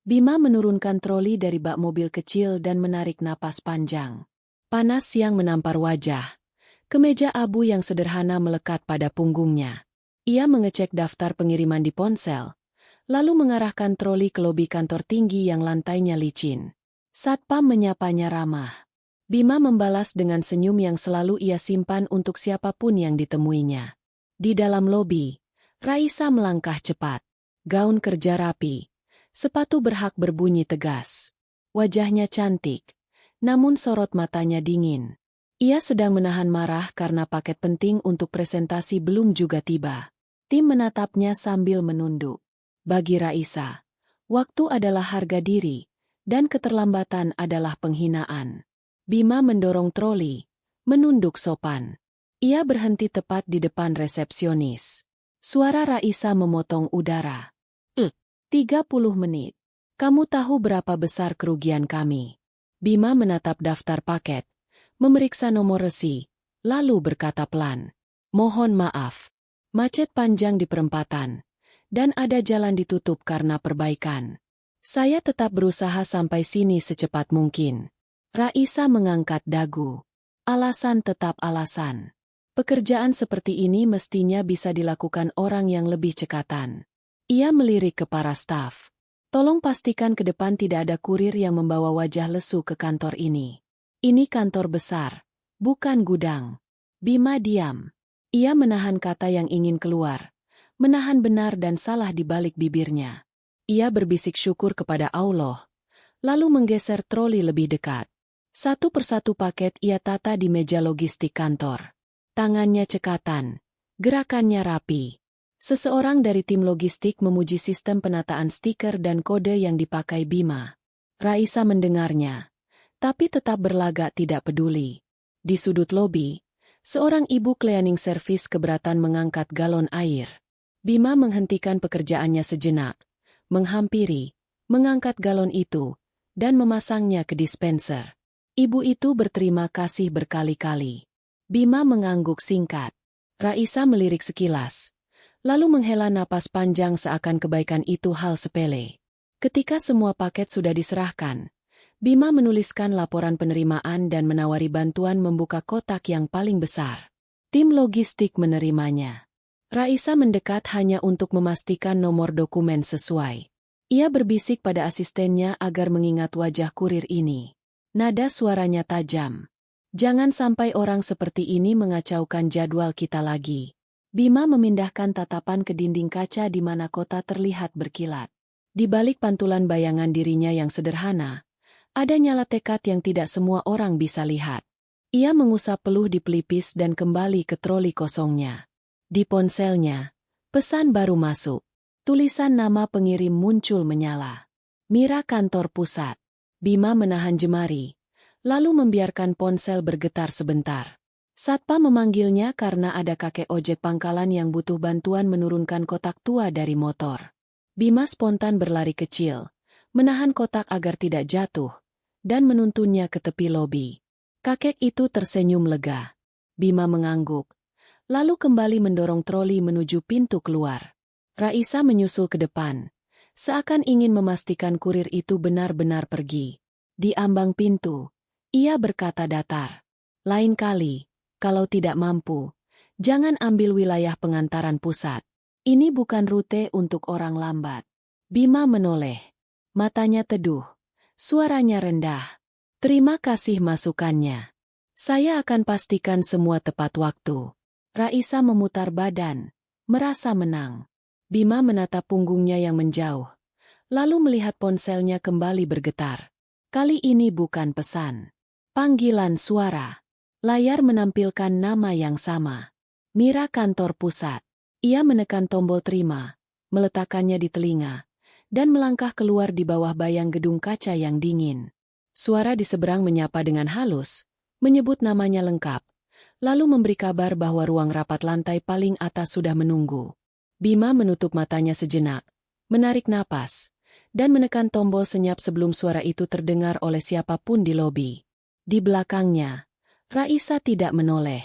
Bima menurunkan troli dari bak mobil kecil dan menarik napas panjang. Panas siang menampar wajah. Kemeja abu yang sederhana melekat pada punggungnya. Ia mengecek daftar pengiriman di ponsel, lalu mengarahkan troli ke lobi kantor tinggi yang lantainya licin. Satpam menyapanya ramah. Bima membalas dengan senyum yang selalu ia simpan untuk siapapun yang ditemuinya. Di dalam lobi, Raisa melangkah cepat. Gaun kerja rapi. Sepatu berhak berbunyi tegas. Wajahnya cantik, namun sorot matanya dingin. Ia sedang menahan marah karena paket penting untuk presentasi belum juga tiba. Tim menatapnya sambil menunduk. Bagi Raisa, waktu adalah harga diri, dan keterlambatan adalah penghinaan. Bima mendorong troli, menunduk sopan. Ia berhenti tepat di depan resepsionis. Suara Raisa memotong udara. 30 menit. Kamu tahu berapa besar kerugian kami? Bima menatap daftar paket, memeriksa nomor resi, lalu berkata pelan. Mohon maaf. Macet panjang di perempatan, dan ada jalan ditutup karena perbaikan. Saya tetap berusaha sampai sini secepat mungkin. Raisa mengangkat dagu. Alasan tetap alasan. Pekerjaan seperti ini mestinya bisa dilakukan orang yang lebih cekatan. Ia melirik ke para staf. Tolong pastikan ke depan tidak ada kurir yang membawa wajah lesu ke kantor ini. Ini kantor besar, bukan gudang. Bima diam. Ia menahan kata yang ingin keluar, menahan benar dan salah di balik bibirnya. Ia berbisik syukur kepada Allah, lalu menggeser troli lebih dekat. Satu persatu paket ia tata di meja logistik kantor. Tangannya cekatan, gerakannya rapi. Seseorang dari tim logistik memuji sistem penataan stiker dan kode yang dipakai Bima. Raisa mendengarnya, tapi tetap berlagak tidak peduli. Di sudut lobi, seorang ibu cleaning service keberatan mengangkat galon air. Bima menghentikan pekerjaannya sejenak, menghampiri, mengangkat galon itu, dan memasangnya ke dispenser. Ibu itu berterima kasih berkali-kali. Bima mengangguk singkat. Raisa melirik sekilas, lalu menghela napas panjang seakan kebaikan itu hal sepele. Ketika semua paket sudah diserahkan, Bima menuliskan laporan penerimaan dan menawari bantuan membuka kotak yang paling besar. Tim logistik menerimanya. Raisa mendekat hanya untuk memastikan nomor dokumen sesuai. Ia berbisik pada asistennya agar mengingat wajah kurir ini. Nada suaranya tajam. Jangan sampai orang seperti ini mengacaukan jadwal kita lagi. Bima memindahkan tatapan ke dinding kaca di mana kota terlihat berkilat. Di balik pantulan bayangan dirinya yang sederhana, ada nyala tekad yang tidak semua orang bisa lihat. Ia mengusap peluh di pelipis dan kembali ke troli kosongnya. Di ponselnya, pesan baru masuk. Tulisan nama pengirim muncul menyala. Mira kantor pusat. Bima menahan jemari, lalu membiarkan ponsel bergetar sebentar. Satpam memanggilnya karena ada kakek ojek pangkalan yang butuh bantuan menurunkan kotak tua dari motor. Bima spontan berlari kecil, menahan kotak agar tidak jatuh, dan menuntunnya ke tepi lobi. Kakek itu tersenyum lega. Bima mengangguk, lalu kembali mendorong troli menuju pintu keluar. Raisa menyusul ke depan, seakan ingin memastikan kurir itu benar-benar pergi. Di ambang pintu, ia berkata datar, "Lain kali, kalau tidak mampu, jangan ambil wilayah pengantaran pusat. Ini bukan rute untuk orang lambat." Bima menoleh. Matanya teduh. Suaranya rendah. "Terima kasih masukannya. Saya akan pastikan semua tepat waktu." Raisa memutar badan, merasa menang. Bima menatap punggungnya yang menjauh, lalu melihat ponselnya kembali bergetar. Kali ini bukan pesan. Panggilan suara. Layar menampilkan nama yang sama. Mira kantor pusat. Ia menekan tombol terima, meletakkannya di telinga, dan melangkah keluar di bawah bayang gedung kaca yang dingin. Suara di seberang menyapa dengan halus, menyebut namanya lengkap, lalu memberi kabar bahwa ruang rapat lantai paling atas sudah menunggu. Bima menutup matanya sejenak, menarik napas, dan menekan tombol senyap sebelum suara itu terdengar oleh siapapun di lobi. Di belakangnya, Raisa tidak menoleh.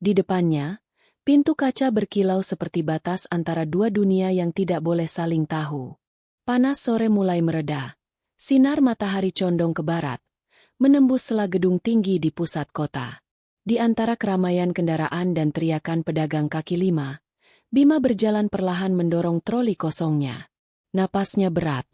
Di depannya, pintu kaca berkilau seperti batas antara dua dunia yang tidak boleh saling tahu. Panas sore mulai mereda. Sinar matahari condong ke barat, menembus sela gedung tinggi di pusat kota. Di antara keramaian kendaraan dan teriakan pedagang kaki lima, Bima berjalan perlahan mendorong troli kosongnya. Napasnya berat,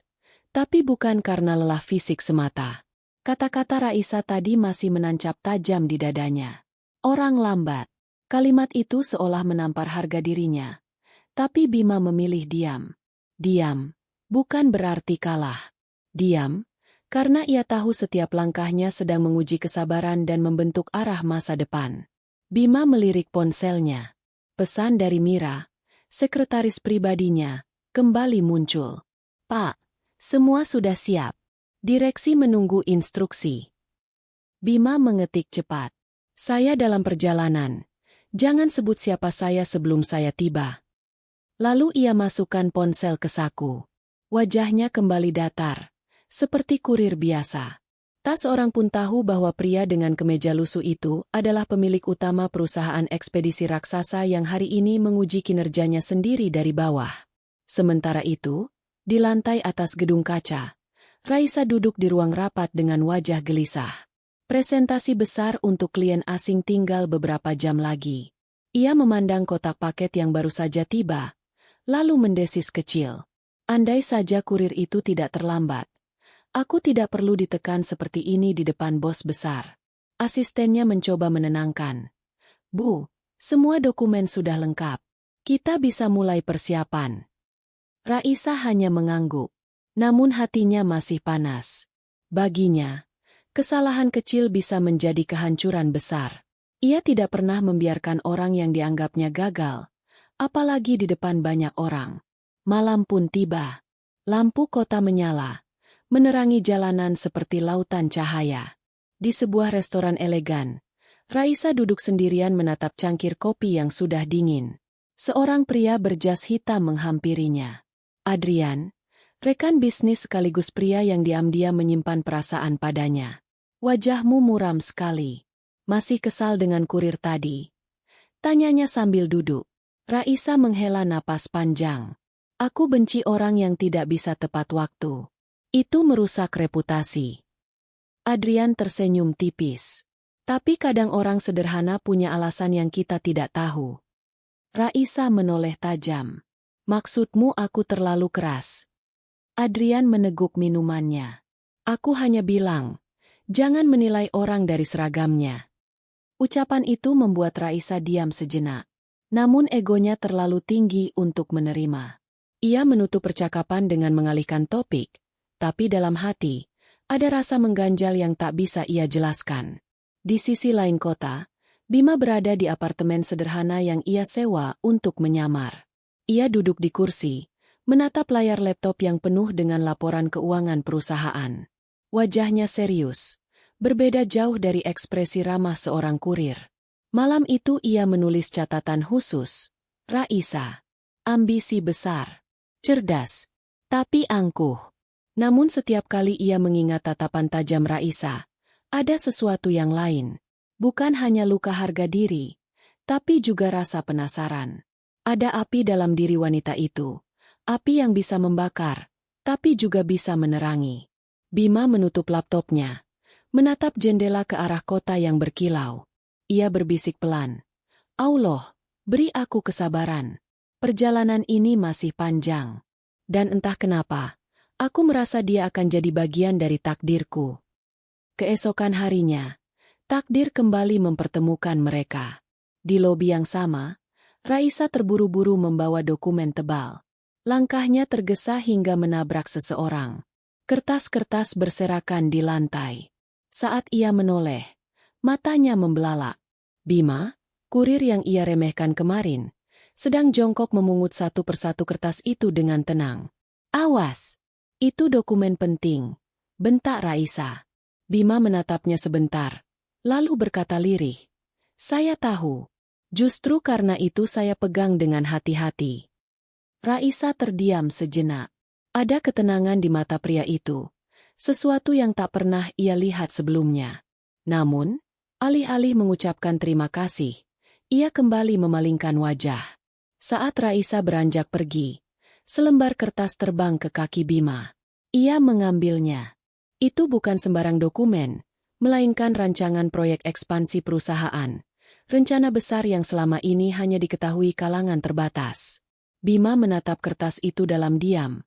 tapi bukan karena lelah fisik semata. Kata-kata Raisa tadi masih menancap tajam di dadanya. Orang lambat. Kalimat itu seolah menampar harga dirinya. Tapi Bima memilih diam. Diam, bukan berarti kalah. Diam, karena ia tahu setiap langkahnya sedang menguji kesabaran dan membentuk arah masa depan. Bima melirik ponselnya. Pesan dari Mira, sekretaris pribadinya, kembali muncul. Pak, semua sudah siap. Direksi menunggu instruksi. Bima mengetik cepat. Saya dalam perjalanan. Jangan sebut siapa saya sebelum saya tiba. Lalu ia masukkan ponsel ke saku. Wajahnya kembali datar. Seperti kurir biasa. Tak seorang pun tahu bahwa pria dengan kemeja lusuh itu adalah pemilik utama perusahaan ekspedisi raksasa yang hari ini menguji kinerjanya sendiri dari bawah. Sementara itu, di lantai atas gedung kaca, Raisa duduk di ruang rapat dengan wajah gelisah. Presentasi besar untuk klien asing tinggal beberapa jam lagi. Ia memandang kotak paket yang baru saja tiba, lalu mendesis kecil. Andai saja kurir itu tidak terlambat. Aku tidak perlu ditekan seperti ini di depan bos besar. Asistennya mencoba menenangkan. Bu, semua dokumen sudah lengkap. Kita bisa mulai persiapan. Raisa hanya mengangguk. Namun hatinya masih panas. Baginya, kesalahan kecil bisa menjadi kehancuran besar. Ia tidak pernah membiarkan orang yang dianggapnya gagal, apalagi di depan banyak orang. Malam pun tiba. Lampu kota menyala, menerangi jalanan seperti lautan cahaya. Di sebuah restoran elegan, Raisa duduk sendirian menatap cangkir kopi yang sudah dingin. Seorang pria berjas hitam menghampirinya. Adrian, rekan bisnis sekaligus pria yang diam-diam menyimpan perasaan padanya. Wajahmu muram sekali. Masih kesal dengan kurir tadi? Tanyanya sambil duduk. Raisa menghela napas panjang. Aku benci orang yang tidak bisa tepat waktu. Itu merusak reputasi. Adrian tersenyum tipis. Tapi kadang orang sederhana punya alasan yang kita tidak tahu. Raisa menoleh tajam. Maksudmu aku terlalu keras? Adrian meneguk minumannya. Aku hanya bilang, jangan menilai orang dari seragamnya. Ucapan itu membuat Raisa diam sejenak. Namun egonya terlalu tinggi untuk menerima. Ia menutup percakapan dengan mengalihkan topik. Tapi dalam hati, ada rasa mengganjal yang tak bisa ia jelaskan. Di sisi lain kota, Bima berada di apartemen sederhana yang ia sewa untuk menyamar. Ia duduk di kursi, menatap layar laptop yang penuh dengan laporan keuangan perusahaan. Wajahnya serius, berbeda jauh dari ekspresi ramah seorang kurir. Malam itu ia menulis catatan khusus. Raisa, ambisi besar, cerdas, tapi angkuh. Namun setiap kali ia mengingat tatapan tajam Raisa, ada sesuatu yang lain. Bukan hanya luka harga diri, tapi juga rasa penasaran. Ada api dalam diri wanita itu. Api yang bisa membakar, tapi juga bisa menerangi. Bima menutup laptopnya, menatap jendela ke arah kota yang berkilau. Ia berbisik pelan. Allah, beri aku kesabaran. Perjalanan ini masih panjang. Dan entah kenapa, aku merasa dia akan jadi bagian dari takdirku. Keesokan harinya, takdir kembali mempertemukan mereka. Di lobi yang sama, Raisa terburu-buru membawa dokumen tebal. Langkahnya tergesa hingga menabrak seseorang. Kertas-kertas berserakan di lantai. Saat ia menoleh, matanya membelalak. Bima, kurir yang ia remehkan kemarin, sedang jongkok memungut satu persatu kertas itu dengan tenang. Awas! Itu dokumen penting, bentak Raisa. Bima menatapnya sebentar, lalu berkata lirih. Saya tahu. Justru karena itu saya pegang dengan hati-hati. Raisa terdiam sejenak. Ada ketenangan di mata pria itu, sesuatu yang tak pernah ia lihat sebelumnya. Namun, alih-alih mengucapkan terima kasih, ia kembali memalingkan wajah. Saat Raisa beranjak pergi, Selembar kertas terbang ke kaki Bima. Ia mengambilnya. Itu bukan sembarang dokumen, melainkan rancangan proyek ekspansi perusahaan. Rencana besar yang selama ini hanya diketahui kalangan terbatas. Bima menatap kertas itu dalam diam,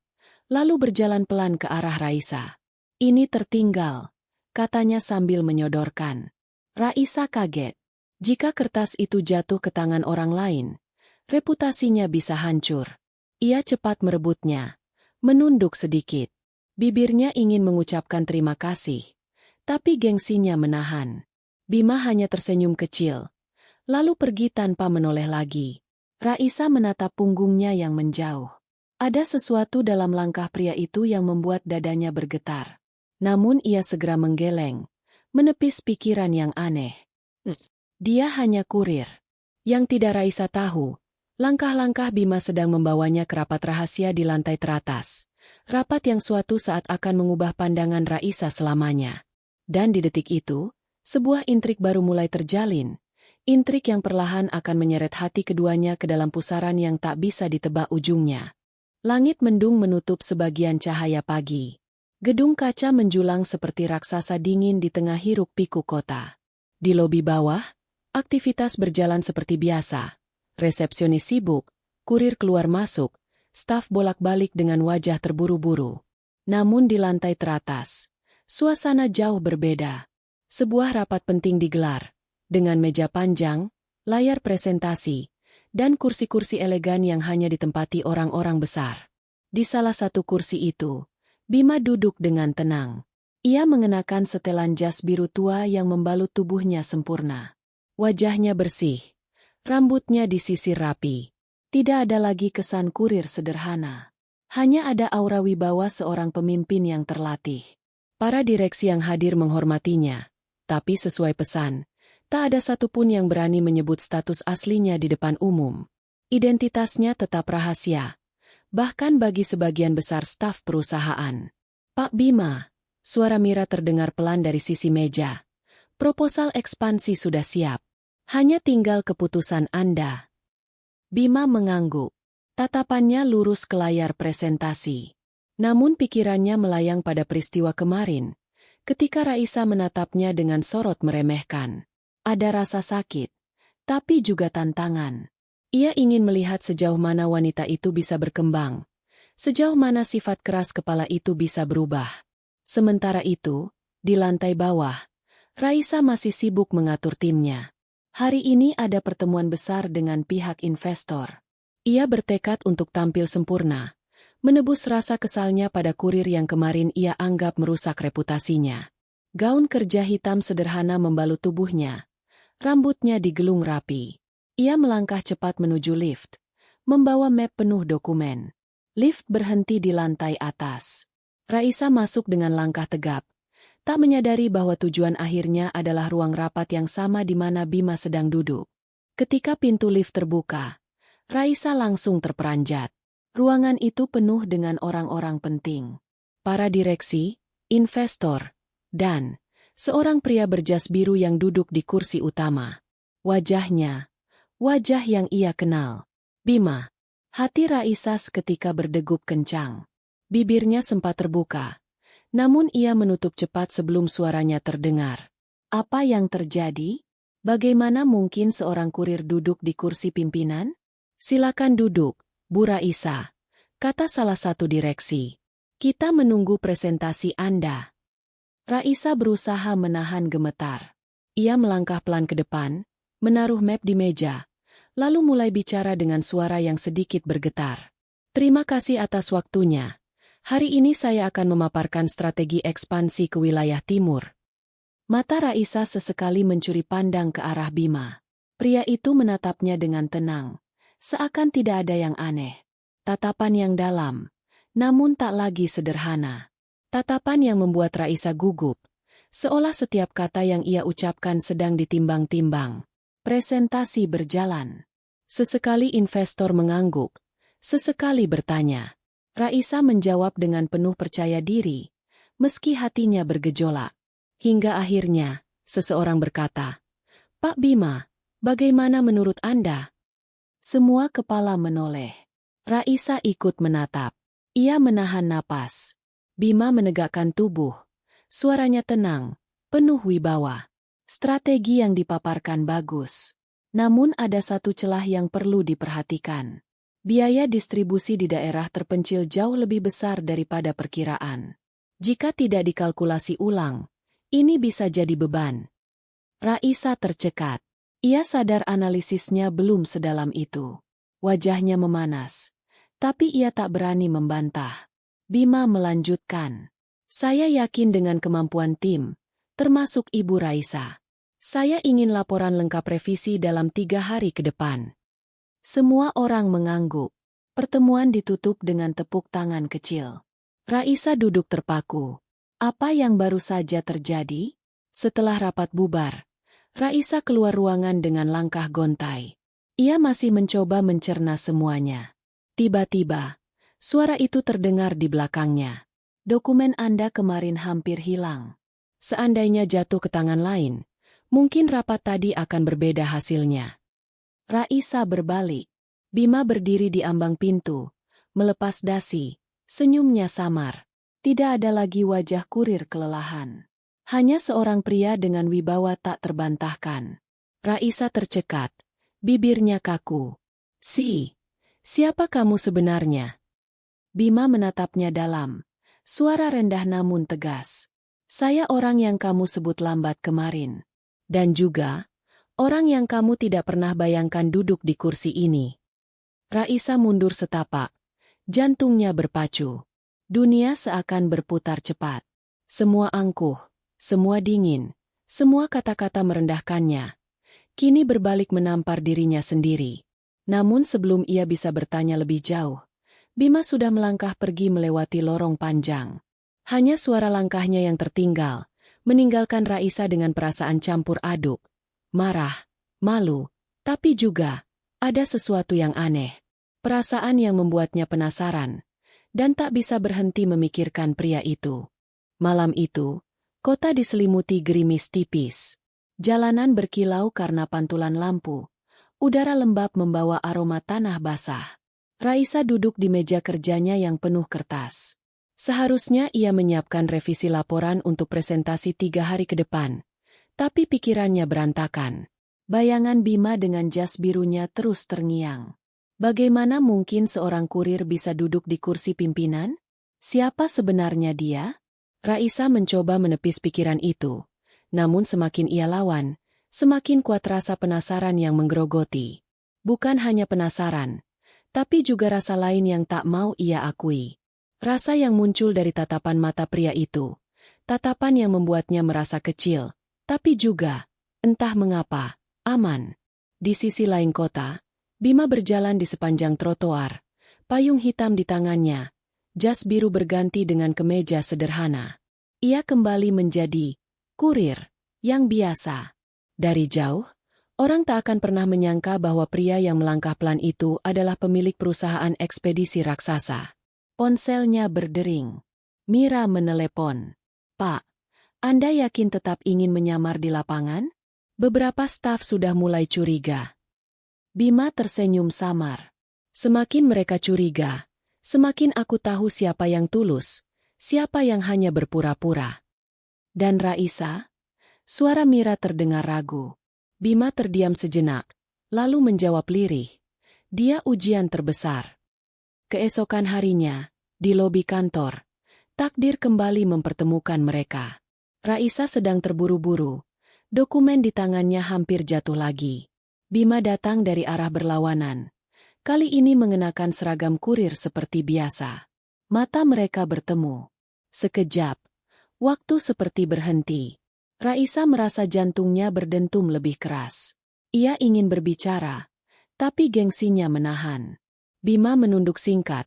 lalu berjalan pelan ke arah Raisa. "Ini tertinggal," katanya sambil menyodorkan. Raisa kaget. Jika kertas itu jatuh ke tangan orang lain, reputasinya bisa hancur. Ia cepat merebutnya, menunduk sedikit. Bibirnya ingin mengucapkan terima kasih, tapi gengsinya menahan. Bima hanya tersenyum kecil, lalu pergi tanpa menoleh lagi. Raisa menatap punggungnya yang menjauh. Ada sesuatu dalam langkah pria itu yang membuat dadanya bergetar. Namun ia segera menggeleng, menepis pikiran yang aneh. Dia hanya kurir. Yang tidak Raisa tahu, langkah-langkah Bima sedang membawanya ke rapat rahasia di lantai teratas. Rapat yang suatu saat akan mengubah pandangan Raisa selamanya. Dan di detik itu, sebuah intrik baru mulai terjalin. Intrik yang perlahan akan menyeret hati keduanya ke dalam pusaran yang tak bisa ditebak ujungnya. Langit mendung menutup sebagian cahaya pagi. Gedung kaca menjulang seperti raksasa dingin di tengah hiruk-pikuk kota. Di lobi bawah, aktivitas berjalan seperti biasa. Resepsionis sibuk, kurir keluar masuk, staf bolak-balik dengan wajah terburu-buru. Namun di lantai teratas, suasana jauh berbeda. Sebuah rapat penting digelar, dengan meja panjang, layar presentasi, dan kursi-kursi elegan yang hanya ditempati orang-orang besar. Di salah satu kursi itu, Bima duduk dengan tenang. Ia mengenakan setelan jas biru tua yang membalut tubuhnya sempurna. Wajahnya bersih, rambutnya disisir rapi. Tidak ada lagi kesan kurir sederhana. Hanya ada aura wibawa seorang pemimpin yang terlatih. Para direksi yang hadir menghormatinya. Tapi sesuai pesan, tak ada satupun yang berani menyebut status aslinya di depan umum. Identitasnya tetap rahasia. Bahkan bagi sebagian besar staf perusahaan. "Pak Bima," suara Mira terdengar pelan dari sisi meja. "Proposal ekspansi sudah siap. Hanya tinggal keputusan Anda." Bima mengangguk. Tatapannya lurus ke layar presentasi. Namun pikirannya melayang pada peristiwa kemarin, ketika Raisa menatapnya dengan sorot meremehkan. Ada rasa sakit, tapi juga tantangan. Ia ingin melihat sejauh mana wanita itu bisa berkembang, sejauh mana sifat keras kepala itu bisa berubah. Sementara itu, di lantai bawah, Raisa masih sibuk mengatur timnya. Hari ini ada pertemuan besar dengan pihak investor. Ia bertekad untuk tampil sempurna, menebus rasa kesalnya pada kurir yang kemarin ia anggap merusak reputasinya. Gaun kerja hitam sederhana membalut tubuhnya. Rambutnya digelung rapi. Ia melangkah cepat menuju lift, membawa map penuh dokumen. Lift berhenti di lantai atas. Raisa masuk dengan langkah tegap, tak menyadari bahwa tujuan akhirnya adalah ruang rapat yang sama di mana Bima sedang duduk. Ketika pintu lift terbuka, Raisa langsung terperanjat. Ruangan itu penuh dengan orang-orang penting. Para direksi, investor, dan seorang pria berjas biru yang duduk di kursi utama. Wajahnya, wajah yang ia kenal. "Bima." Hati Raisa seketika berdegup kencang. Bibirnya sempat terbuka. Namun ia menutup cepat sebelum suaranya terdengar. "Apa yang terjadi? Bagaimana mungkin seorang kurir duduk di kursi pimpinan?" "Silakan duduk, Bu Raisa," kata salah satu direksi. "Kita menunggu presentasi Anda." Raisa berusaha menahan gemetar. Ia melangkah pelan ke depan, menaruh map di meja, lalu mulai bicara dengan suara yang sedikit bergetar. "Terima kasih atas waktunya. Hari ini saya akan memaparkan strategi ekspansi ke wilayah timur." Mata Raisa sesekali mencuri pandang ke arah Bima. Pria itu menatapnya dengan tenang, seakan tidak ada yang aneh. Tatapan yang dalam, namun tak lagi sederhana. Tatapan yang membuat Raisa gugup, seolah setiap kata yang ia ucapkan sedang ditimbang-timbang. Presentasi berjalan. Sesekali investor mengangguk, sesekali bertanya. Raisa menjawab dengan penuh percaya diri, meski hatinya bergejolak. Hingga akhirnya, seseorang berkata, "Pak Bima, bagaimana menurut Anda?" Semua kepala menoleh. Raisa ikut menatap. Ia menahan napas. Bima menegakkan tubuh. Suaranya tenang, penuh wibawa. Strategi yang dipaparkan bagus. Namun ada satu celah yang perlu diperhatikan. Biaya distribusi di daerah terpencil jauh lebih besar daripada perkiraan. Jika tidak dikalkulasi ulang, ini bisa jadi beban. Raisa tercekat. Ia sadar analisisnya belum sedalam itu. Wajahnya memanas. Tapi ia tak berani membantah. Bima melanjutkan. Saya yakin dengan kemampuan tim, termasuk Ibu Raisa. Saya ingin laporan lengkap revisi dalam 3 hari ke depan. Semua orang mengangguk. Pertemuan ditutup dengan tepuk tangan kecil. Raisa duduk terpaku. Apa yang baru saja terjadi? Setelah rapat bubar, Raisa keluar ruangan dengan langkah gontai. Ia masih mencoba mencerna semuanya. Tiba-tiba, suara itu terdengar di belakangnya. Dokumen Anda kemarin hampir hilang. Seandainya jatuh ke tangan lain, mungkin rapat tadi akan berbeda hasilnya. Raisa berbalik. Bima berdiri di ambang pintu, melepas dasi, senyumnya samar. Tidak ada lagi wajah kurir kelelahan. Hanya seorang pria dengan wibawa tak terbantahkan. Raisa tercekat, bibirnya kaku. Siapa kamu sebenarnya? Bima menatapnya dalam. Suara rendah namun tegas. Saya orang yang kamu sebut lambat kemarin. Dan juga, orang yang kamu tidak pernah bayangkan duduk di kursi ini. Raisa mundur setapak. Jantungnya berpacu. Dunia seakan berputar cepat. Semua angkuh, semua dingin, semua kata-kata merendahkannya. Kini berbalik menampar dirinya sendiri. Namun sebelum ia bisa bertanya lebih jauh, Bima sudah melangkah pergi melewati lorong panjang. Hanya suara langkahnya yang tertinggal, meninggalkan Raisa dengan perasaan campur aduk. Marah, malu, tapi juga ada sesuatu yang aneh. Perasaan yang membuatnya penasaran, dan tak bisa berhenti memikirkan pria itu. Malam itu, kota diselimuti gerimis tipis. Jalanan berkilau karena pantulan lampu. Udara lembab membawa aroma tanah basah. Raisa duduk di meja kerjanya yang penuh kertas. Seharusnya ia menyiapkan revisi laporan untuk presentasi 3 hari ke depan. Tapi pikirannya berantakan. Bayangan Bima dengan jas birunya terus terngiang. Bagaimana mungkin seorang kurir bisa duduk di kursi pimpinan? Siapa sebenarnya dia? Raisa mencoba menepis pikiran itu. Namun semakin ia lawan, semakin kuat rasa penasaran yang menggerogoti. Bukan hanya penasaran, tapi juga rasa lain yang tak mau ia akui. Rasa yang muncul dari tatapan mata pria itu. Tatapan yang membuatnya merasa kecil, tapi juga, entah mengapa, aman. Di sisi lain kota, Bima berjalan di sepanjang trotoar, payung hitam di tangannya, jas biru berganti dengan kemeja sederhana. Ia kembali menjadi kurir yang biasa. Dari jauh, orang tak akan pernah menyangka bahwa pria yang melangkah pelan itu adalah pemilik perusahaan ekspedisi raksasa. Ponselnya berdering. Mira menelepon. Pak, Anda yakin tetap ingin menyamar di lapangan? Beberapa staf sudah mulai curiga. Bima tersenyum samar. Semakin mereka curiga, semakin aku tahu siapa yang tulus, siapa yang hanya berpura-pura. Dan Raisa? Suara Mira terdengar ragu. Bima terdiam sejenak, lalu menjawab lirih. Dia ujian terbesar. Keesokan harinya, di lobi kantor, takdir kembali mempertemukan mereka. Raisa sedang terburu-buru. Dokumen di tangannya hampir jatuh lagi. Bima datang dari arah berlawanan. Kali ini mengenakan seragam kurir seperti biasa. Mata mereka bertemu. Sekejap, waktu seperti berhenti. Raisa merasa jantungnya berdentum lebih keras. Ia ingin berbicara, tapi gengsinya menahan. Bima menunduk singkat,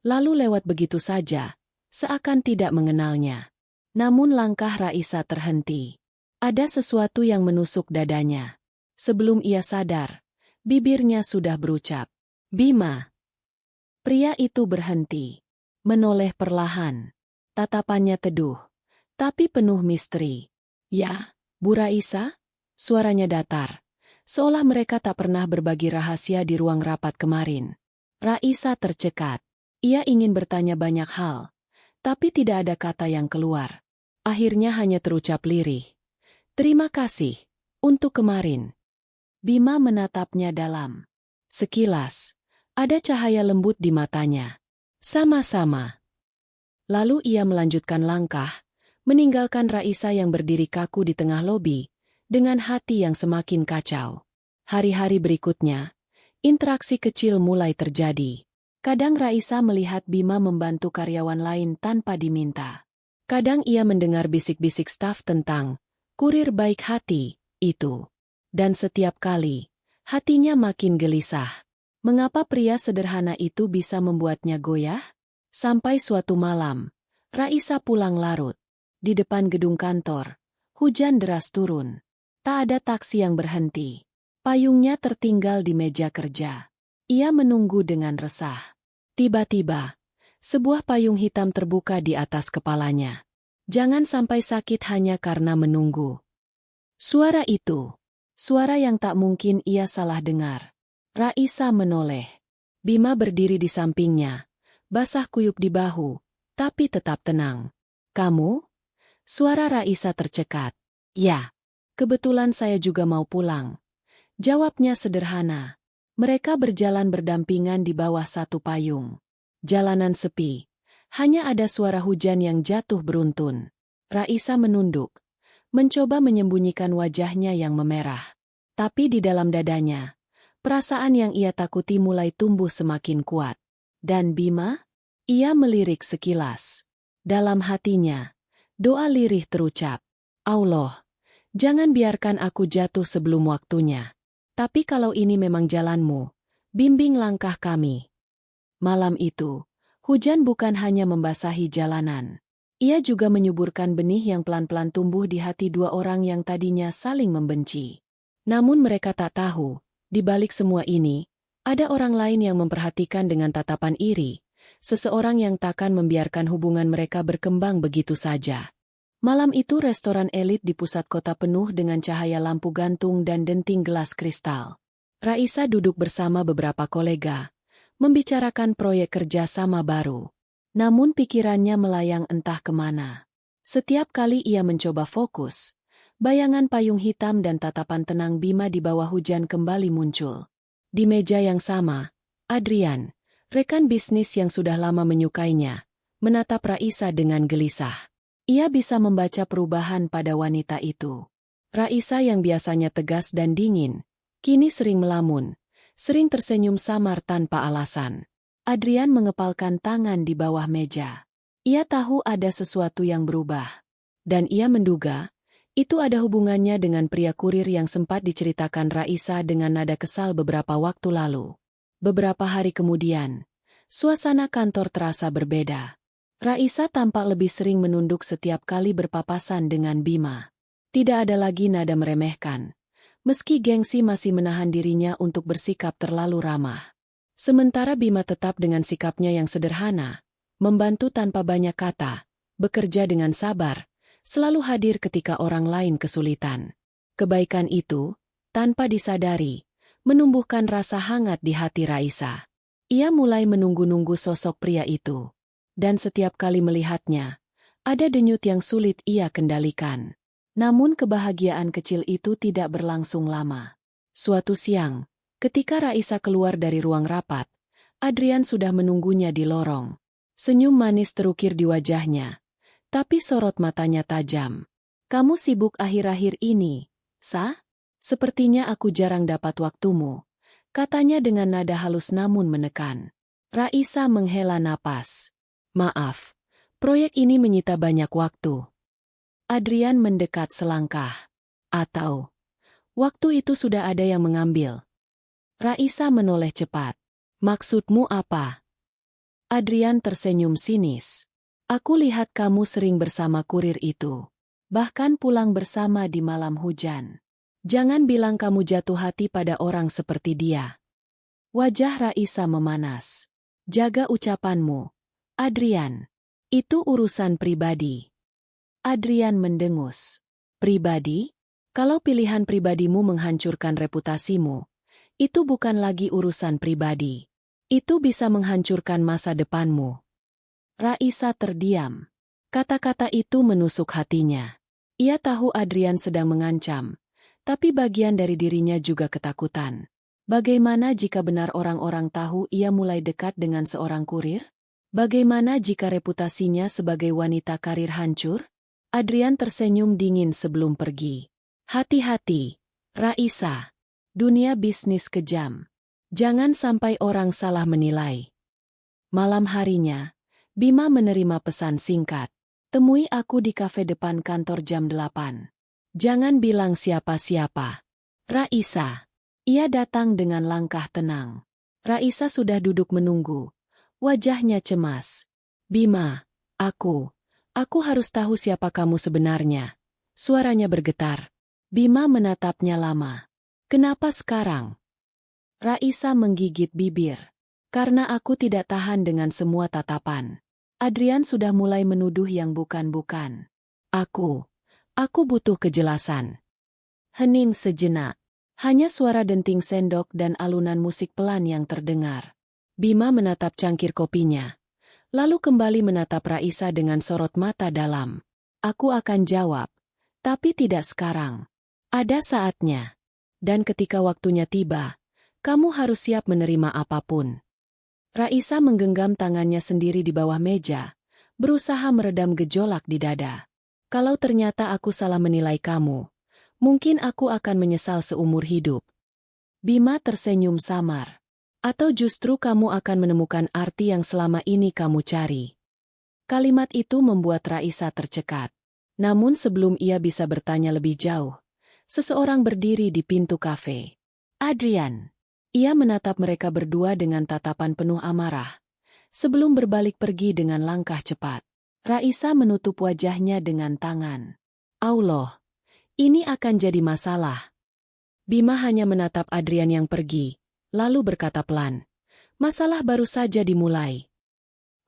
lalu lewat begitu saja, seakan tidak mengenalnya. Namun langkah Raisa terhenti. Ada sesuatu yang menusuk dadanya. Sebelum ia sadar, bibirnya sudah berucap, Bima. Pria itu berhenti, menoleh perlahan. Tatapannya teduh, tapi penuh misteri. Ya, Bu Raisa? Suaranya datar, seolah mereka tak pernah berbagi rahasia di ruang rapat kemarin. Raisa tercekat. Ia ingin bertanya banyak hal, tapi tidak ada kata yang keluar. Akhirnya hanya terucap lirih. Terima kasih untuk kemarin. Bima menatapnya dalam. Sekilas, ada cahaya lembut di matanya. Sama-sama. Lalu ia melanjutkan langkah, meninggalkan Raisa yang berdiri kaku di tengah lobi, dengan hati yang semakin kacau. Hari-hari berikutnya, interaksi kecil mulai terjadi. Kadang Raisa melihat Bima membantu karyawan lain tanpa diminta. Kadang ia mendengar bisik-bisik staf tentang kurir baik hati itu. Dan setiap kali, hatinya makin gelisah. Mengapa pria sederhana itu bisa membuatnya goyah? Sampai suatu malam, Raisa pulang larut. Di depan gedung kantor, hujan deras turun. Tak ada taksi yang berhenti. Payungnya tertinggal di meja kerja. Ia menunggu dengan resah. Tiba-tiba, sebuah payung hitam terbuka di atas kepalanya. Jangan sampai sakit hanya karena menunggu. Suara itu, suara yang tak mungkin ia salah dengar. Raisa menoleh. Bima berdiri di sampingnya, basah kuyup di bahu, tapi tetap tenang. Kamu? Suara Raisa tercekat. Ya. Kebetulan saya juga mau pulang. Jawabnya sederhana. Mereka berjalan berdampingan di bawah satu payung. Jalanan sepi. Hanya ada suara hujan yang jatuh beruntun. Raisa menunduk, mencoba menyembunyikan wajahnya yang memerah. Tapi di dalam dadanya, perasaan yang ia takuti mulai tumbuh semakin kuat. Dan Bima? Ia melirik sekilas. Dalam hatinya, doa lirih terucap. Allah, jangan biarkan aku jatuh sebelum waktunya. Tapi kalau ini memang jalanmu, bimbing langkah kami. Malam itu, hujan bukan hanya membasahi jalanan. Ia juga menyuburkan benih yang pelan-pelan tumbuh di hati dua orang yang tadinya saling membenci. Namun mereka tak tahu, di balik semua ini, ada orang lain yang memperhatikan dengan tatapan iri. Seseorang yang takkan membiarkan hubungan mereka berkembang begitu saja. Malam itu restoran elit di pusat kota penuh dengan cahaya lampu gantung dan denting gelas kristal. Raisa duduk bersama beberapa kolega, membicarakan proyek kerja sama baru. Namun pikirannya melayang entah kemana. Setiap kali ia mencoba fokus, bayangan payung hitam dan tatapan tenang Bima di bawah hujan kembali muncul. Di meja yang sama, Adrian, rekan bisnis yang sudah lama menyukainya, menatap Raisa dengan gelisah. Ia bisa membaca perubahan pada wanita itu. Raisa yang biasanya tegas dan dingin, kini sering melamun, sering tersenyum samar tanpa alasan. Adrian mengepalkan tangan di bawah meja. Ia tahu ada sesuatu yang berubah. Dan ia menduga, itu ada hubungannya dengan pria kurir yang sempat diceritakan Raisa dengan nada kesal beberapa waktu lalu. Beberapa hari kemudian, suasana kantor terasa berbeda. Raisa tampak lebih sering menunduk setiap kali berpapasan dengan Bima. Tidak ada lagi nada meremehkan, meski gengsi masih menahan dirinya untuk bersikap terlalu ramah. Sementara Bima tetap dengan sikapnya yang sederhana, membantu tanpa banyak kata, bekerja dengan sabar, selalu hadir ketika orang lain kesulitan. Kebaikan itu, tanpa disadari, menumbuhkan rasa hangat di hati Raisa. Ia mulai menunggu-nunggu sosok pria itu. Dan setiap kali melihatnya, ada denyut yang sulit ia kendalikan. Namun kebahagiaan kecil itu tidak berlangsung lama. Suatu siang, ketika Raisa keluar dari ruang rapat, Adrian sudah menunggunya di lorong. Senyum manis terukir di wajahnya, tapi sorot matanya tajam. Kamu sibuk akhir-akhir ini, Sa? Sepertinya aku jarang dapat waktumu, katanya dengan nada halus namun menekan. Raisa menghela napas. Maaf, proyek ini menyita banyak waktu. Adrian mendekat selangkah. Atau, waktu itu sudah ada yang mengambil. Raisa menoleh cepat. Maksudmu apa? Adrian tersenyum sinis. Aku lihat kamu sering bersama kurir itu. Bahkan pulang bersama di malam hujan. Jangan bilang kamu jatuh hati pada orang seperti dia. Wajah Raisa memanas. Jaga ucapanmu, Adrian. Itu urusan pribadi. Adrian mendengus. Pribadi? Kalau pilihan pribadimu menghancurkan reputasimu, itu bukan lagi urusan pribadi. Itu bisa menghancurkan masa depanmu. Raisa terdiam. Kata-kata itu menusuk hatinya. Ia tahu Adrian sedang mengancam, tapi bagian dari dirinya juga ketakutan. Bagaimana jika benar orang-orang tahu ia mulai dekat dengan seorang kurir? Bagaimana jika reputasinya sebagai wanita karir hancur? Adrian tersenyum dingin sebelum pergi. Hati-hati, Raisa. Dunia bisnis kejam. Jangan sampai orang salah menilai. Malam harinya, Bima menerima pesan singkat. Temui aku di kafe depan kantor jam 8. Jangan bilang siapa-siapa. Raisa. Ia datang dengan langkah tenang. Raisa sudah duduk menunggu. Wajahnya cemas. Bima, aku harus tahu siapa kamu sebenarnya. Suaranya bergetar. Bima menatapnya lama. Kenapa sekarang? Raisa menggigit bibir. Karena aku tidak tahan dengan semua tatapan. Adrian sudah mulai menuduh yang bukan-bukan. Aku butuh kejelasan. Hening sejenak. Hanya suara denting sendok dan alunan musik pelan yang terdengar. Bima menatap cangkir kopinya. Lalu kembali menatap Raisa dengan sorot mata dalam. Aku akan jawab. Tapi tidak sekarang. Ada saatnya. Dan ketika waktunya tiba, kamu harus siap menerima apapun. Raisa menggenggam tangannya sendiri di bawah meja, berusaha meredam gejolak di dada. Kalau ternyata aku salah menilai kamu, mungkin aku akan menyesal seumur hidup. Bima tersenyum samar. Atau justru kamu akan menemukan arti yang selama ini kamu cari. Kalimat itu membuat Raisa tercekat. Namun sebelum ia bisa bertanya lebih jauh, seseorang berdiri di pintu kafe. Adrian. Ia menatap mereka berdua dengan tatapan penuh amarah. Sebelum berbalik pergi dengan langkah cepat, Raisa menutup wajahnya dengan tangan. Allah, ini akan jadi masalah. Bima hanya menatap Adrian yang pergi, lalu berkata pelan. Masalah baru saja dimulai.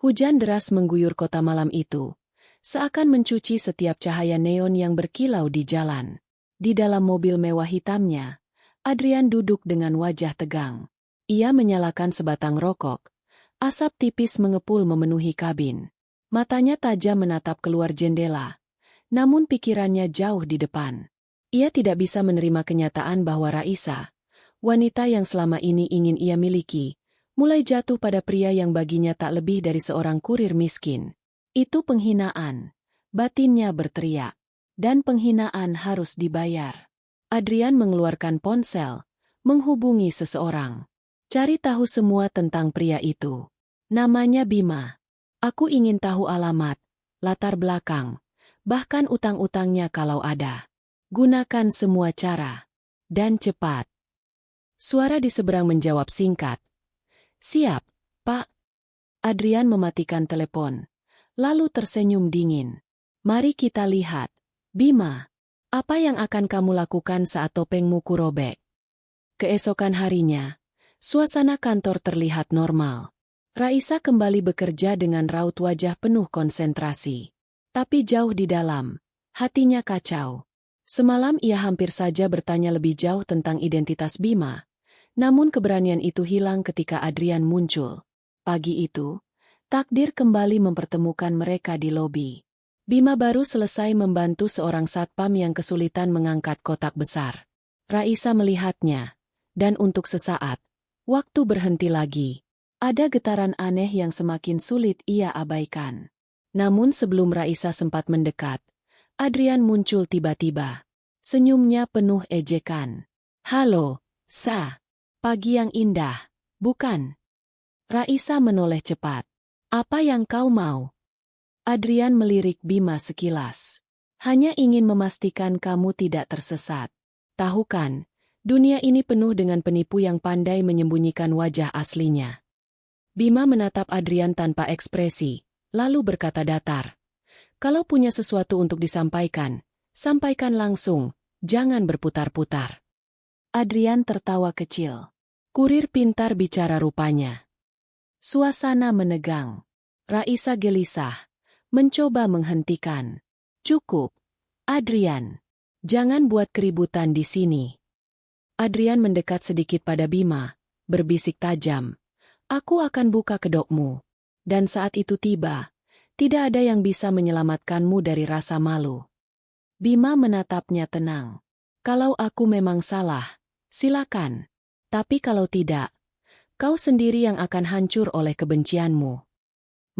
Hujan deras mengguyur kota malam itu, seakan mencuci setiap cahaya neon yang berkilau di jalan. Di dalam mobil mewah hitamnya, Adrian duduk dengan wajah tegang. Ia menyalakan sebatang rokok. Asap tipis mengepul memenuhi kabin. Matanya tajam menatap keluar jendela. Namun pikirannya jauh di depan. Ia tidak bisa menerima kenyataan bahwa Raisa, wanita yang selama ini ingin ia miliki, mulai jatuh pada pria yang baginya tak lebih dari seorang kurir miskin. Itu penghinaan. Batinnya berteriak. Dan penghinaan harus dibayar. Adrian mengeluarkan ponsel, menghubungi seseorang. Cari tahu semua tentang pria itu. Namanya Bima. Aku ingin tahu alamat, latar belakang, bahkan utang-utangnya kalau ada. Gunakan semua cara. Dan cepat. Suara di seberang menjawab singkat. Siap, Pak. Adrian mematikan telepon, lalu tersenyum dingin. Mari kita lihat. Bima. Apa yang akan kamu lakukan saat topengmu kurobek? Keesokan harinya, suasana kantor terlihat normal. Raisa kembali bekerja dengan raut wajah penuh konsentrasi. Tapi jauh di dalam, hatinya kacau. Semalam ia hampir saja bertanya lebih jauh tentang identitas Bima. Namun keberanian itu hilang ketika Adrian muncul. Pagi itu, takdir kembali mempertemukan mereka di lobi. Bima baru selesai membantu seorang satpam yang kesulitan mengangkat kotak besar. Raisa melihatnya, dan untuk sesaat, waktu berhenti lagi. Ada getaran aneh yang semakin sulit ia abaikan. Namun sebelum Raisa sempat mendekat, Adrian muncul tiba-tiba. Senyumnya penuh ejekan. Halo, Sa. Pagi yang indah, bukan? Raisa menoleh cepat. Apa yang kau mau? Adrian melirik Bima sekilas. Hanya ingin memastikan kamu tidak tersesat. Tahu kan, dunia ini penuh dengan penipu yang pandai menyembunyikan wajah aslinya. Bima menatap Adrian tanpa ekspresi, lalu berkata datar. Kalau punya sesuatu untuk disampaikan, sampaikan langsung, jangan berputar-putar. Adrian tertawa kecil. Kurir pintar bicara rupanya. Suasana menegang. Raisa gelisah. Mencoba menghentikan. Cukup, Adrian. Jangan buat keributan di sini. Adrian mendekat sedikit pada Bima, berbisik tajam. Aku akan buka kedokmu. Dan saat itu tiba, tidak ada yang bisa menyelamatkanmu dari rasa malu. Bima menatapnya tenang. Kalau aku memang salah, silakan. Tapi kalau tidak, kau sendiri yang akan hancur oleh kebencianmu.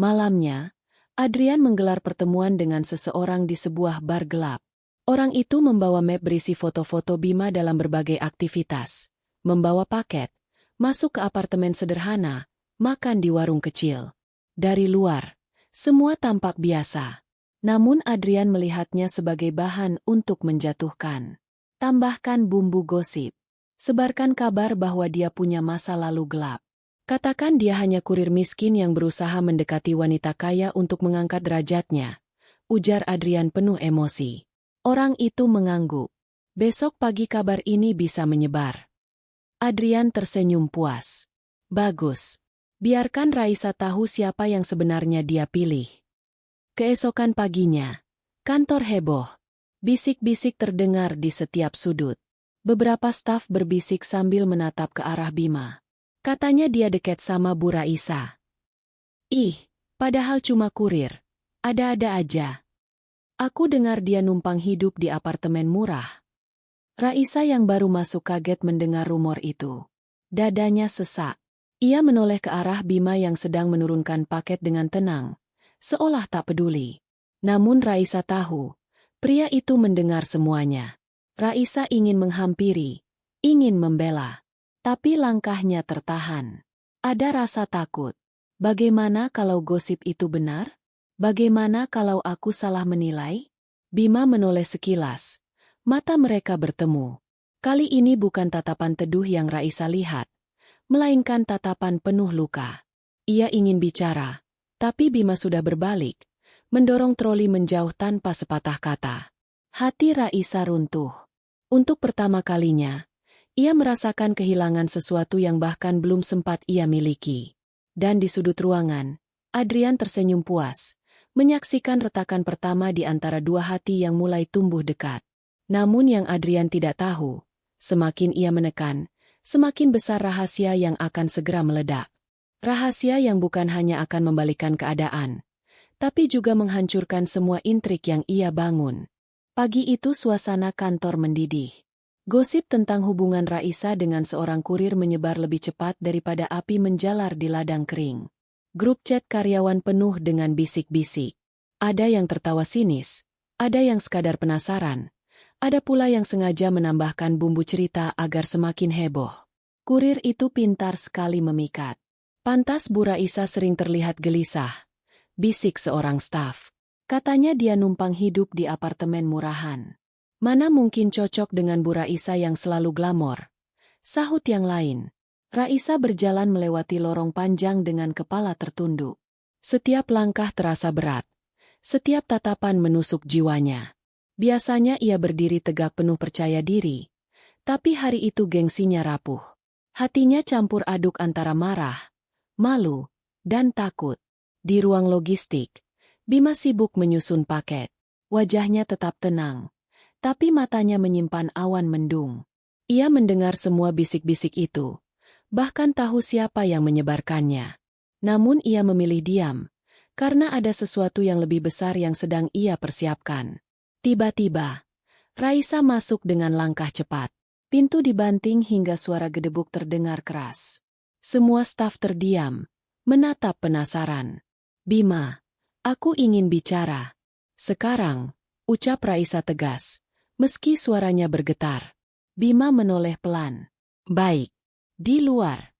Malamnya, Adrian menggelar pertemuan dengan seseorang di sebuah bar gelap. Orang itu membawa map berisi foto-foto Bima dalam berbagai aktivitas, membawa paket, masuk ke apartemen sederhana, makan di warung kecil. Dari luar, semua tampak biasa. Namun Adrian melihatnya sebagai bahan untuk menjatuhkan. Tambahkan bumbu gosip. Sebarkan kabar bahwa dia punya masa lalu gelap. Katakan dia hanya kurir miskin yang berusaha mendekati wanita kaya untuk mengangkat derajatnya. Ujar Adrian penuh emosi. Orang itu mengangguk. Besok pagi kabar ini bisa menyebar. Adrian tersenyum puas. Bagus. Biarkan Raisa tahu siapa yang sebenarnya dia pilih. Keesokan paginya, kantor heboh. Bisik-bisik terdengar di setiap sudut. Beberapa staf berbisik sambil menatap ke arah Bima. Katanya dia dekat sama Bu Raisa. Ih, padahal cuma kurir. Ada-ada aja. Aku dengar dia numpang hidup di apartemen murah. Raisa yang baru masuk kaget mendengar rumor itu. Dadanya sesak. Ia menoleh ke arah Bima yang sedang menurunkan paket dengan tenang, seolah tak peduli. Namun Raisa tahu, pria itu mendengar semuanya. Raisa ingin menghampiri, ingin membela. Tapi langkahnya tertahan. Ada rasa takut. Bagaimana kalau gosip itu benar? Bagaimana kalau aku salah menilai? Bima menoleh sekilas. Mata mereka bertemu. Kali ini bukan tatapan teduh yang Raisa lihat, melainkan tatapan penuh luka. Ia ingin bicara, tapi Bima sudah berbalik, mendorong troli menjauh tanpa sepatah kata. Hati Raisa runtuh. Untuk pertama kalinya, ia merasakan kehilangan sesuatu yang bahkan belum sempat ia miliki. Dan di sudut ruangan, Adrian tersenyum puas, menyaksikan retakan pertama di antara dua hati yang mulai tumbuh dekat. Namun yang Adrian tidak tahu, semakin ia menekan, semakin besar rahasia yang akan segera meledak. Rahasia yang bukan hanya akan membalikan keadaan, tapi juga menghancurkan semua intrik yang ia bangun. Pagi itu suasana kantor mendidih. Gosip tentang hubungan Raisa dengan seorang kurir menyebar lebih cepat daripada api menjalar di ladang kering. Grup chat karyawan penuh dengan bisik-bisik. Ada yang tertawa sinis, ada yang sekadar penasaran. Ada pula yang sengaja menambahkan bumbu cerita agar semakin heboh. Kurir itu pintar sekali memikat. Pantas Bu Raisa sering terlihat gelisah. Bisik seorang staf. Katanya dia numpang hidup di apartemen murahan. Mana mungkin cocok dengan Bu Raisa yang selalu glamor. Sahut yang lain. Raisa berjalan melewati lorong panjang dengan kepala tertunduk. Setiap langkah terasa berat. Setiap tatapan menusuk jiwanya. Biasanya ia berdiri tegak penuh percaya diri, tapi hari itu gengsinya rapuh. Hatinya campur aduk antara marah, malu, dan takut. Di ruang logistik, Bima sibuk menyusun paket. Wajahnya tetap tenang, tapi matanya menyimpan awan mendung. Ia mendengar semua bisik-bisik itu, bahkan tahu siapa yang menyebarkannya. Namun ia memilih diam, karena ada sesuatu yang lebih besar yang sedang ia persiapkan. Tiba-tiba, Raisa masuk dengan langkah cepat. Pintu dibanting hingga suara gedebuk terdengar keras. Semua staf terdiam, menatap penasaran. Bima, aku ingin bicara. Sekarang, ucap Raisa tegas, meski suaranya bergetar. Bima menoleh pelan. Baik. Di luar.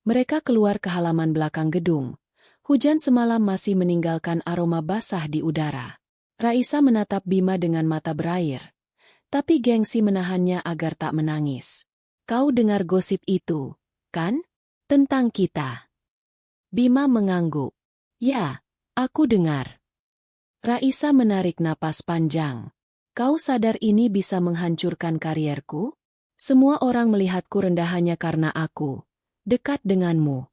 Mereka keluar ke halaman belakang gedung. Hujan semalam masih meninggalkan aroma basah di udara. Raisa menatap Bima dengan mata berair, tapi gengsi menahannya agar tak menangis. Kau dengar gosip itu, kan? Tentang kita. Bima mengangguk. Ya, aku dengar. Raisa menarik napas panjang. Kau sadar ini bisa menghancurkan karierku? Semua orang melihatku rendah hanya karena aku dekat denganmu.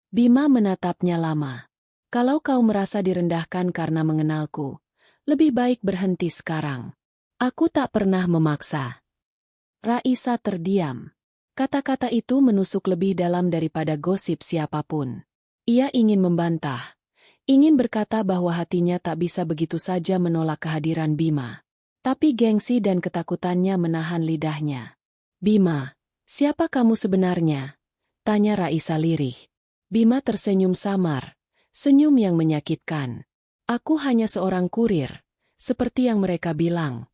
Bima menatapnya lama. Kalau kau merasa direndahkan karena mengenalku, lebih baik berhenti sekarang. Aku tak pernah memaksa. Raisa terdiam. Kata-kata itu menusuk lebih dalam daripada gosip siapapun. Ia ingin membantah, ingin berkata bahwa hatinya tak bisa begitu saja menolak kehadiran Bima. Tapi gengsi dan ketakutannya menahan lidahnya. "Bima, siapa kamu sebenarnya?" tanya Raisa lirih. Bima tersenyum samar, senyum yang menyakitkan. "Aku hanya seorang kurir, seperti yang mereka bilang."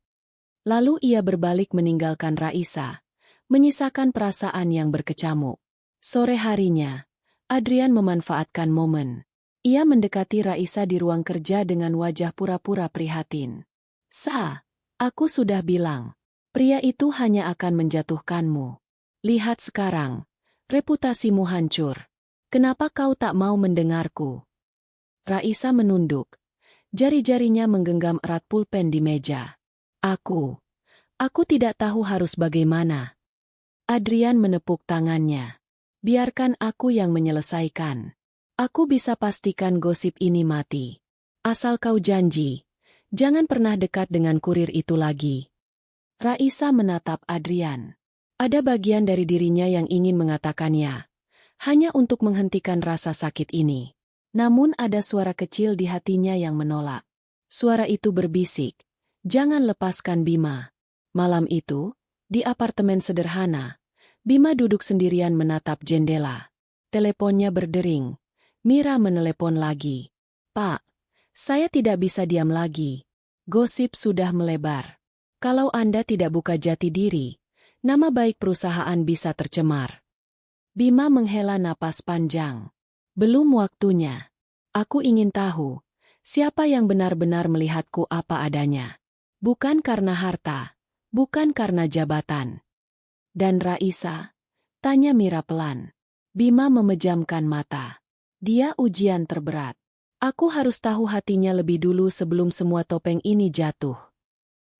Lalu ia berbalik meninggalkan Raisa, menyisakan perasaan yang berkecamuk. Sore harinya, Adrian memanfaatkan momen. Ia mendekati Raisa di ruang kerja dengan wajah pura-pura prihatin. Aku sudah bilang, pria itu hanya akan menjatuhkanmu. Lihat sekarang, reputasimu hancur. Kenapa kau tak mau mendengarku?" Raisa menunduk. Jari-jarinya menggenggam erat pulpen di meja. Aku tidak tahu harus bagaimana." Adrian menepuk tangannya. "Biarkan aku yang menyelesaikan. Aku bisa pastikan gosip ini mati. Asal kau janji, jangan pernah dekat dengan kurir itu lagi." Raisa menatap Adrian. Ada bagian dari dirinya yang ingin mengatakannya, hanya untuk menghentikan rasa sakit ini. Namun ada suara kecil di hatinya yang menolak. Suara itu berbisik, "Jangan lepaskan Bima." Malam itu, di apartemen sederhana, Bima duduk sendirian menatap jendela. Teleponnya berdering. Mira menelepon lagi. "Pak, saya tidak bisa diam lagi. Gosip sudah melebar. Kalau Anda tidak buka jati diri, nama baik perusahaan bisa tercemar." Bima menghela napas panjang. "Belum waktunya. Aku ingin tahu, siapa yang benar-benar melihatku apa adanya. Bukan karena harta, bukan karena jabatan." "Dan Raisa?" tanya Mira pelan. Bima memejamkan mata. Dia ujian terberat. Aku harus tahu hatinya lebih dulu sebelum semua topeng ini jatuh.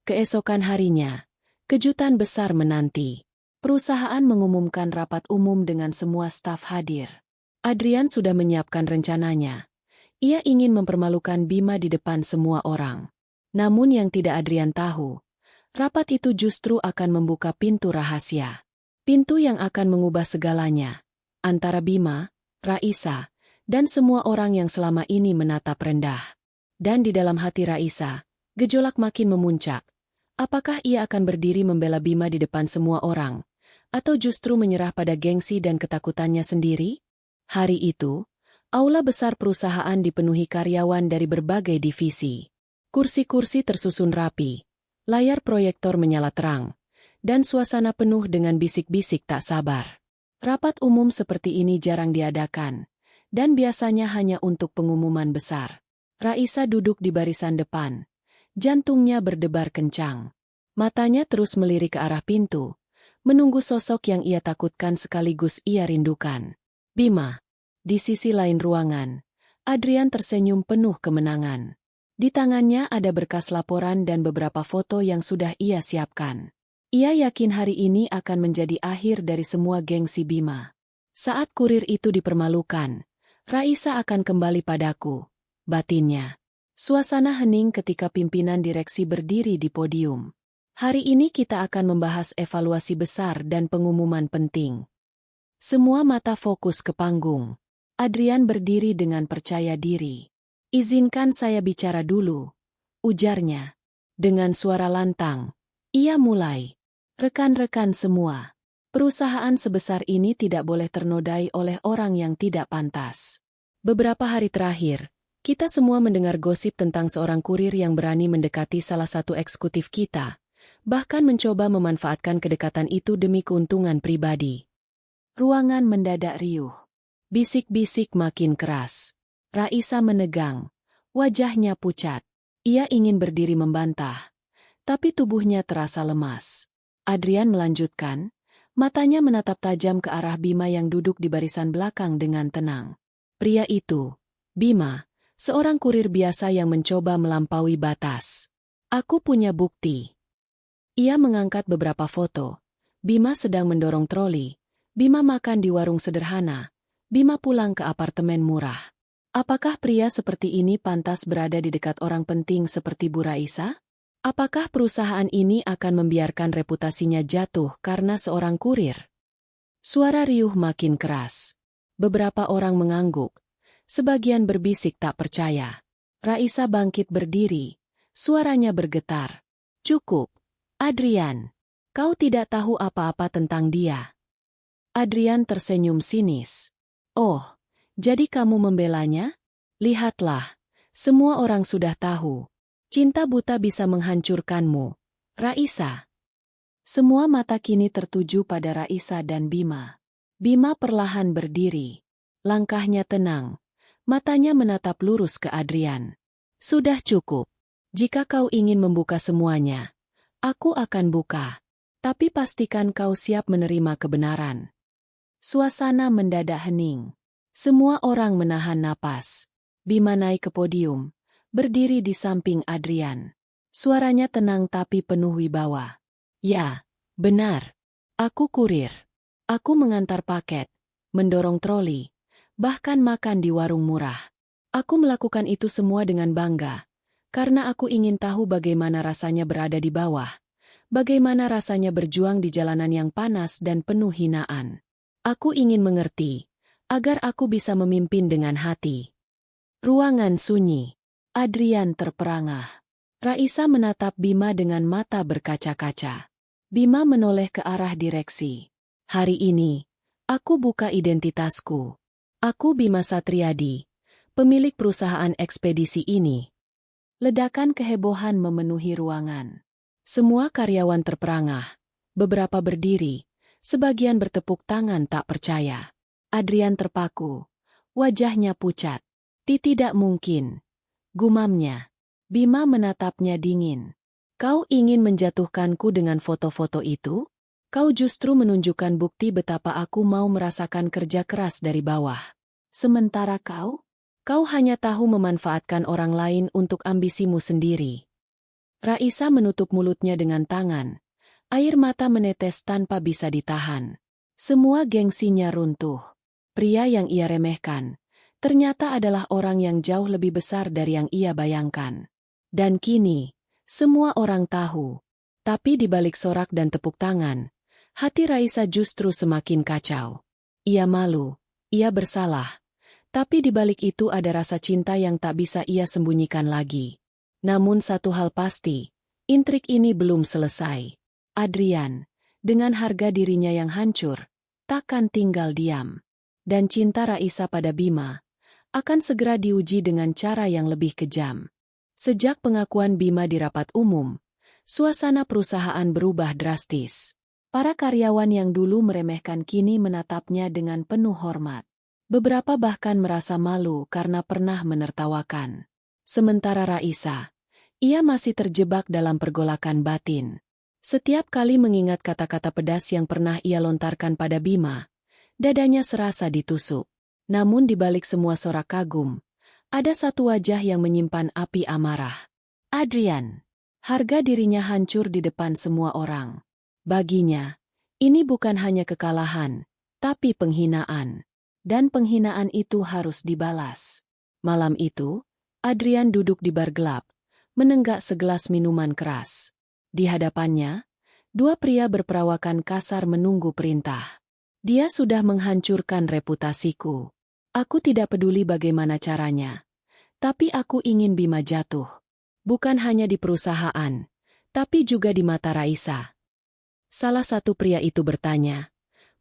Keesokan harinya, kejutan besar menanti. Perusahaan mengumumkan rapat umum dengan semua staf hadir. Adrian sudah menyiapkan rencananya. Ia ingin mempermalukan Bima di depan semua orang. Namun yang tidak Adrian tahu, rapat itu justru akan membuka pintu rahasia. Pintu yang akan mengubah segalanya. Antara Bima, Raisa, dan semua orang yang selama ini menatap rendah. Dan di dalam hati Raisa, gejolak makin memuncak. Apakah ia akan berdiri membela Bima di depan semua orang? Atau justru menyerah pada gengsi dan ketakutannya sendiri? Hari itu, aula besar perusahaan dipenuhi karyawan dari berbagai divisi. Kursi-kursi tersusun rapi, layar proyektor menyala terang, dan suasana penuh dengan bisik-bisik tak sabar. Rapat umum seperti ini jarang diadakan, dan biasanya hanya untuk pengumuman besar. Raisa duduk di barisan depan. Jantungnya berdebar kencang. Matanya terus melirik ke arah pintu, menunggu sosok yang ia takutkan sekaligus ia rindukan. "Bima." Di sisi lain ruangan, Adrian tersenyum penuh kemenangan. Di tangannya ada berkas laporan dan beberapa foto yang sudah ia siapkan. Ia yakin hari ini akan menjadi akhir dari semua gengsi Bima. "Saat kurir itu dipermalukan, Raisa akan kembali padaku," batinnya. Suasana hening ketika pimpinan direksi berdiri di podium. "Hari ini kita akan membahas evaluasi besar dan pengumuman penting." Semua mata fokus ke panggung. Adrian berdiri dengan percaya diri. "Izinkan saya bicara dulu," ujarnya. Dengan suara lantang, ia mulai. "Rekan-rekan semua, perusahaan sebesar ini tidak boleh ternodai oleh orang yang tidak pantas. Beberapa hari terakhir, kita semua mendengar gosip tentang seorang kurir yang berani mendekati salah satu eksekutif kita, bahkan mencoba memanfaatkan kedekatan itu demi keuntungan pribadi." Ruangan mendadak riuh. Bisik-bisik makin keras. Raisa menegang. Wajahnya pucat. Ia ingin berdiri membantah, tapi tubuhnya terasa lemas. Adrian melanjutkan, matanya menatap tajam ke arah Bima yang duduk di barisan belakang dengan tenang. "Pria itu, Bima, seorang kurir biasa yang mencoba melampaui batas. Aku punya bukti." Ia mengangkat beberapa foto. Bima sedang mendorong troli. Bima makan di warung sederhana. Bima pulang ke apartemen murah. Apakah pria seperti ini pantas berada di dekat orang penting seperti Bu Raisa? Apakah perusahaan ini akan membiarkan reputasinya jatuh karena seorang kurir? Suara riuh makin keras. Beberapa orang mengangguk. Sebagian berbisik tak percaya. Raisa bangkit berdiri. Suaranya bergetar. Cukup. Adrian. Kau tidak tahu apa-apa tentang dia. Adrian tersenyum sinis. Oh, jadi kamu membelanya? Lihatlah. Semua orang sudah tahu. Cinta buta bisa menghancurkanmu. Raisa. Semua mata kini tertuju pada Raisa dan Bima. Bima perlahan berdiri. Langkahnya tenang. Matanya menatap lurus ke Adrian. Sudah cukup. Jika kau ingin membuka semuanya, aku akan buka. Tapi pastikan kau siap menerima kebenaran. Suasana mendadak hening. Semua orang menahan napas. Bima naik ke podium, berdiri di samping Adrian. Suaranya tenang tapi penuh wibawa. Ya, benar. Aku kurir. Aku mengantar paket, mendorong troli, bahkan makan di warung murah. Aku melakukan itu semua dengan bangga, karena aku ingin tahu bagaimana rasanya berada di bawah, bagaimana rasanya berjuang di jalanan yang panas dan penuh hinaan. Aku ingin mengerti, agar aku bisa memimpin dengan hati. Ruangan sunyi. Adrian terperangah. Raisa menatap Bima dengan mata berkaca-kaca. Bima menoleh ke arah direksi. Hari ini, aku buka identitasku. Aku Bima Satriadi, pemilik perusahaan ekspedisi ini. Ledakan kehebohan memenuhi ruangan. Semua karyawan terperangah. Beberapa berdiri, sebagian bertepuk tangan tak percaya. Adrian terpaku. Wajahnya pucat. Tidak mungkin. Gumamnya. Bima menatapnya dingin. Kau ingin menjatuhkanku dengan foto-foto itu? Kau justru menunjukkan bukti betapa aku mau merasakan kerja keras dari bawah. Sementara kau hanya tahu memanfaatkan orang lain untuk ambisimu sendiri. Raisa menutup mulutnya dengan tangan. Air mata menetes tanpa bisa ditahan. Semua gengsinya runtuh. Pria yang ia remehkan ternyata adalah orang yang jauh lebih besar dari yang ia bayangkan. Dan kini, semua orang tahu. Tapi di balik sorak dan tepuk tangan, hati Raisa justru semakin kacau. Ia malu, ia bersalah. Tapi di balik itu ada rasa cinta yang tak bisa ia sembunyikan lagi. Namun satu hal pasti, intrik ini belum selesai. Adrian, dengan harga dirinya yang hancur, takkan tinggal diam. Dan cinta Raisa pada Bima akan segera diuji dengan cara yang lebih kejam. Sejak pengakuan Bima di rapat umum, suasana perusahaan berubah drastis. Para karyawan yang dulu meremehkan kini menatapnya dengan penuh hormat. Beberapa bahkan merasa malu karena pernah menertawakan. Sementara Raisa, ia masih terjebak dalam pergolakan batin. Setiap kali mengingat kata-kata pedas yang pernah ia lontarkan pada Bima, dadanya serasa ditusuk. Namun di balik semua sorak kagum, ada satu wajah yang menyimpan api amarah. Adrian. Harga dirinya hancur di depan semua orang. Baginya, ini bukan hanya kekalahan, tapi penghinaan. Dan penghinaan itu harus dibalas. Malam itu, Adrian duduk di bar gelap, menenggak segelas minuman keras. Di hadapannya, dua pria berperawakan kasar menunggu perintah. Dia sudah menghancurkan reputasiku. Aku tidak peduli bagaimana caranya. Tapi aku ingin Bima jatuh. Bukan hanya di perusahaan, tapi juga di mata Raisa. Salah satu pria itu bertanya,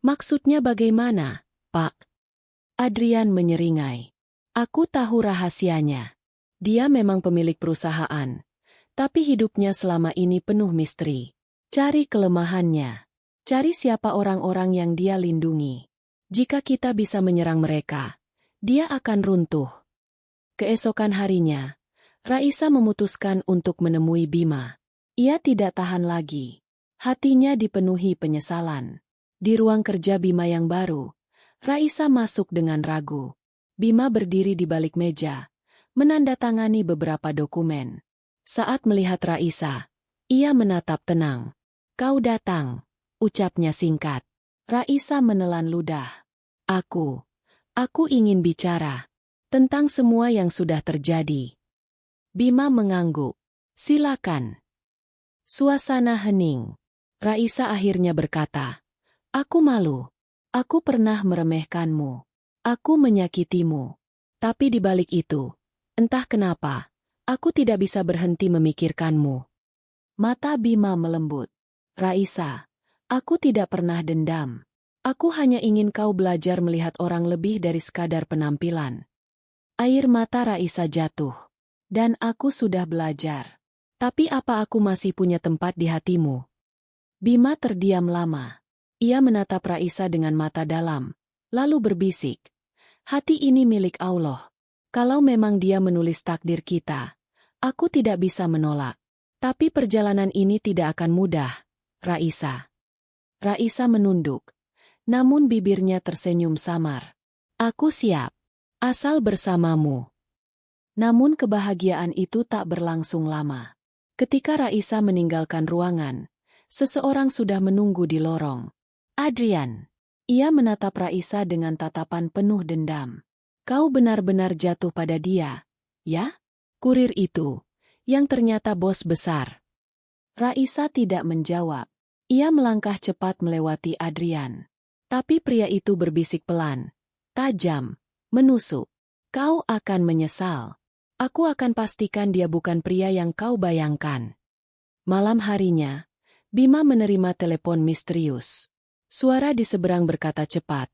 "Maksudnya bagaimana, Pak?" Adrian menyeringai. "Aku tahu rahasianya. Dia memang pemilik perusahaan, tapi hidupnya selama ini penuh misteri. Cari kelemahannya. Cari siapa orang-orang yang dia lindungi. Jika kita bisa menyerang mereka, dia akan runtuh." Keesokan harinya, Raisa memutuskan untuk menemui Bima. Ia tidak tahan lagi. Hatinya dipenuhi penyesalan. Di ruang kerja Bima yang baru, Raisa masuk dengan ragu. Bima berdiri di balik meja, menandatangani beberapa dokumen. Saat melihat Raisa, ia menatap tenang. "Kau datang," ucapnya singkat. Raisa menelan ludah. Aku ingin bicara tentang semua yang sudah terjadi." Bima mengangguk. "Silakan." Suasana hening. Raisa akhirnya berkata, "Aku malu. Aku pernah meremehkanmu. Aku menyakitimu. Tapi di balik itu, entah kenapa, aku tidak bisa berhenti memikirkanmu. Mata Bima melembut. Raisa, aku tidak pernah dendam. Aku hanya ingin kau belajar melihat orang lebih dari sekadar penampilan. Air mata Raisa jatuh. Dan aku sudah belajar. Tapi apa aku masih punya tempat di hatimu? Bima terdiam lama. Ia menatap Raisa dengan mata dalam, lalu berbisik. Hati ini milik Allah. Kalau memang Dia menulis takdir kita, aku tidak bisa menolak. Tapi perjalanan ini tidak akan mudah, Raisa. Raisa menunduk. Namun bibirnya tersenyum samar. Aku siap. Asal bersamamu. Namun kebahagiaan itu tak berlangsung lama. Ketika Raisa meninggalkan ruangan, seseorang sudah menunggu di lorong. Adrian. Ia menatap Raisa dengan tatapan penuh dendam. Kau benar-benar jatuh pada dia, ya? Kurir itu, yang ternyata bos besar. Raisa tidak menjawab. Ia melangkah cepat melewati Adrian. Tapi pria itu berbisik pelan, tajam, menusuk. Kau akan menyesal. Aku akan pastikan dia bukan pria yang kau bayangkan. Malam harinya, Bima menerima telepon misterius. Suara di seberang berkata cepat,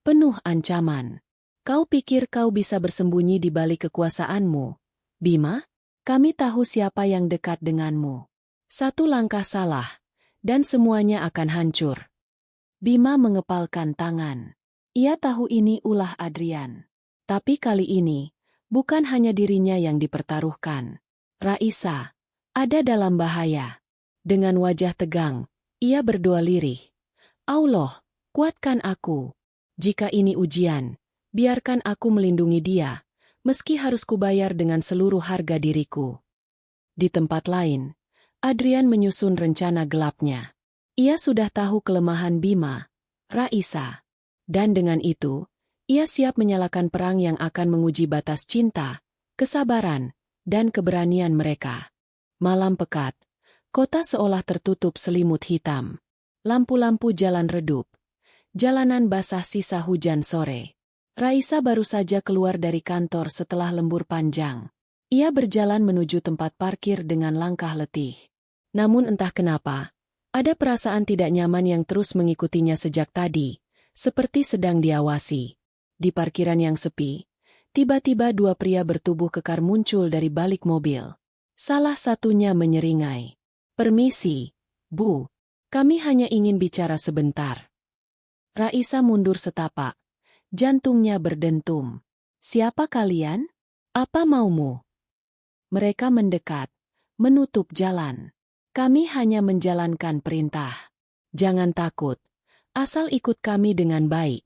penuh ancaman. Kau pikir kau bisa bersembunyi di balik kekuasaanmu? Bima, kami tahu siapa yang dekat denganmu. Satu langkah salah, dan semuanya akan hancur. Bima mengepalkan tangan. Ia tahu ini ulah Adrian. Tapi kali ini, bukan hanya dirinya yang dipertaruhkan. Raisa, ada dalam bahaya. Dengan wajah tegang, ia berdoa lirih. Allah, kuatkan aku. Jika ini ujian, biarkan aku melindungi dia, meski harus kubayar dengan seluruh harga diriku. Di tempat lain, Adrian menyusun rencana gelapnya. Ia sudah tahu kelemahan Bima, Raisa. Dan dengan itu, ia siap menyalakan perang yang akan menguji batas cinta, kesabaran, dan keberanian mereka. Malam pekat, kota seolah tertutup selimut hitam. Lampu-lampu jalan redup. Jalanan basah sisa hujan sore. Raisa baru saja keluar dari kantor setelah lembur panjang. Ia berjalan menuju tempat parkir dengan langkah letih. Namun entah kenapa, ada perasaan tidak nyaman yang terus mengikutinya sejak tadi, seperti sedang diawasi. Di parkiran yang sepi, tiba-tiba dua pria bertubuh kekar muncul dari balik mobil. Salah satunya menyeringai. Permisi, Bu. Kami hanya ingin bicara sebentar. Raisa mundur setapak. Jantungnya berdentum. Siapa kalian? Apa maumu? Mereka mendekat, menutup jalan. Kami hanya menjalankan perintah. Jangan takut. Asal ikut kami dengan baik.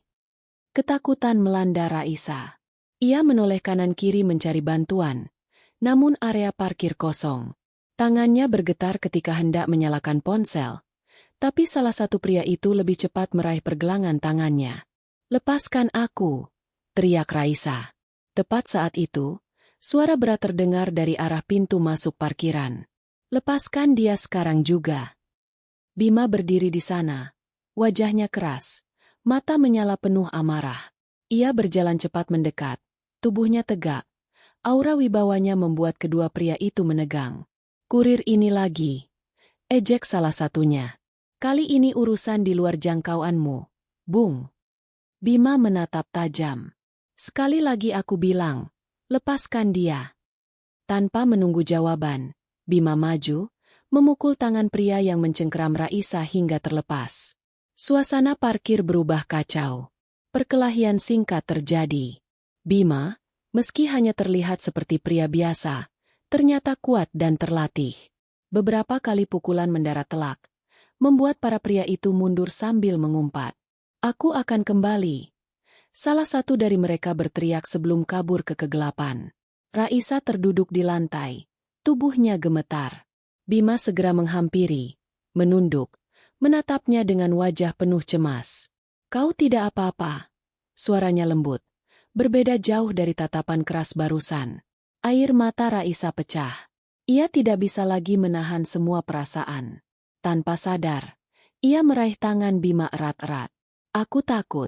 Ketakutan melanda Raisa. Ia menoleh kanan-kiri mencari bantuan. Namun area parkir kosong. Tangannya bergetar ketika hendak menyalakan ponsel. Tapi salah satu pria itu lebih cepat meraih pergelangan tangannya. Lepaskan aku, teriak Raisa. Tepat saat itu, suara berat terdengar dari arah pintu masuk parkiran. Lepaskan dia sekarang juga. Bima berdiri di sana. Wajahnya keras. Mata menyala penuh amarah. Ia berjalan cepat mendekat. Tubuhnya tegak. Aura wibawanya membuat kedua pria itu menegang. Kurir ini lagi. Ejek salah satunya. Kali ini urusan di luar jangkauanmu. Bung. Bima menatap tajam. Sekali lagi aku bilang, lepaskan dia. Tanpa menunggu jawaban, Bima maju, memukul tangan pria yang mencengkeram Raisa hingga terlepas. Suasana parkir berubah kacau. Perkelahian singkat terjadi. Bima, meski hanya terlihat seperti pria biasa, ternyata kuat dan terlatih. Beberapa kali pukulan mendarat telak, membuat para pria itu mundur sambil mengumpat. Aku akan kembali. Salah satu dari mereka berteriak sebelum kabur ke kegelapan. Raisa terduduk di lantai. Tubuhnya gemetar. Bima segera menghampiri, menunduk, menatapnya dengan wajah penuh cemas. Kau tidak apa-apa. Suaranya lembut. Berbeda jauh dari tatapan keras barusan. Air mata Raisa pecah. Ia tidak bisa lagi menahan semua perasaan. Tanpa sadar, ia meraih tangan Bima erat-erat. Aku takut.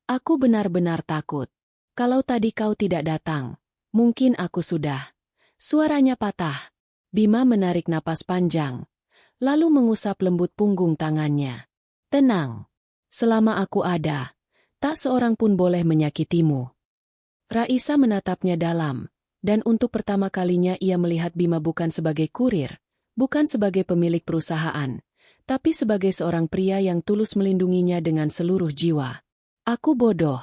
Aku benar-benar takut. Kalau tadi kau tidak datang, mungkin aku sudah. Suaranya patah. Bima menarik napas panjang, lalu mengusap lembut punggung tangannya. Tenang. Selama aku ada, tak seorang pun boleh menyakitimu. Raisa menatapnya dalam, dan untuk pertama kalinya ia melihat Bima bukan sebagai kurir, bukan sebagai pemilik perusahaan, tapi sebagai seorang pria yang tulus melindunginya dengan seluruh jiwa. Aku bodoh.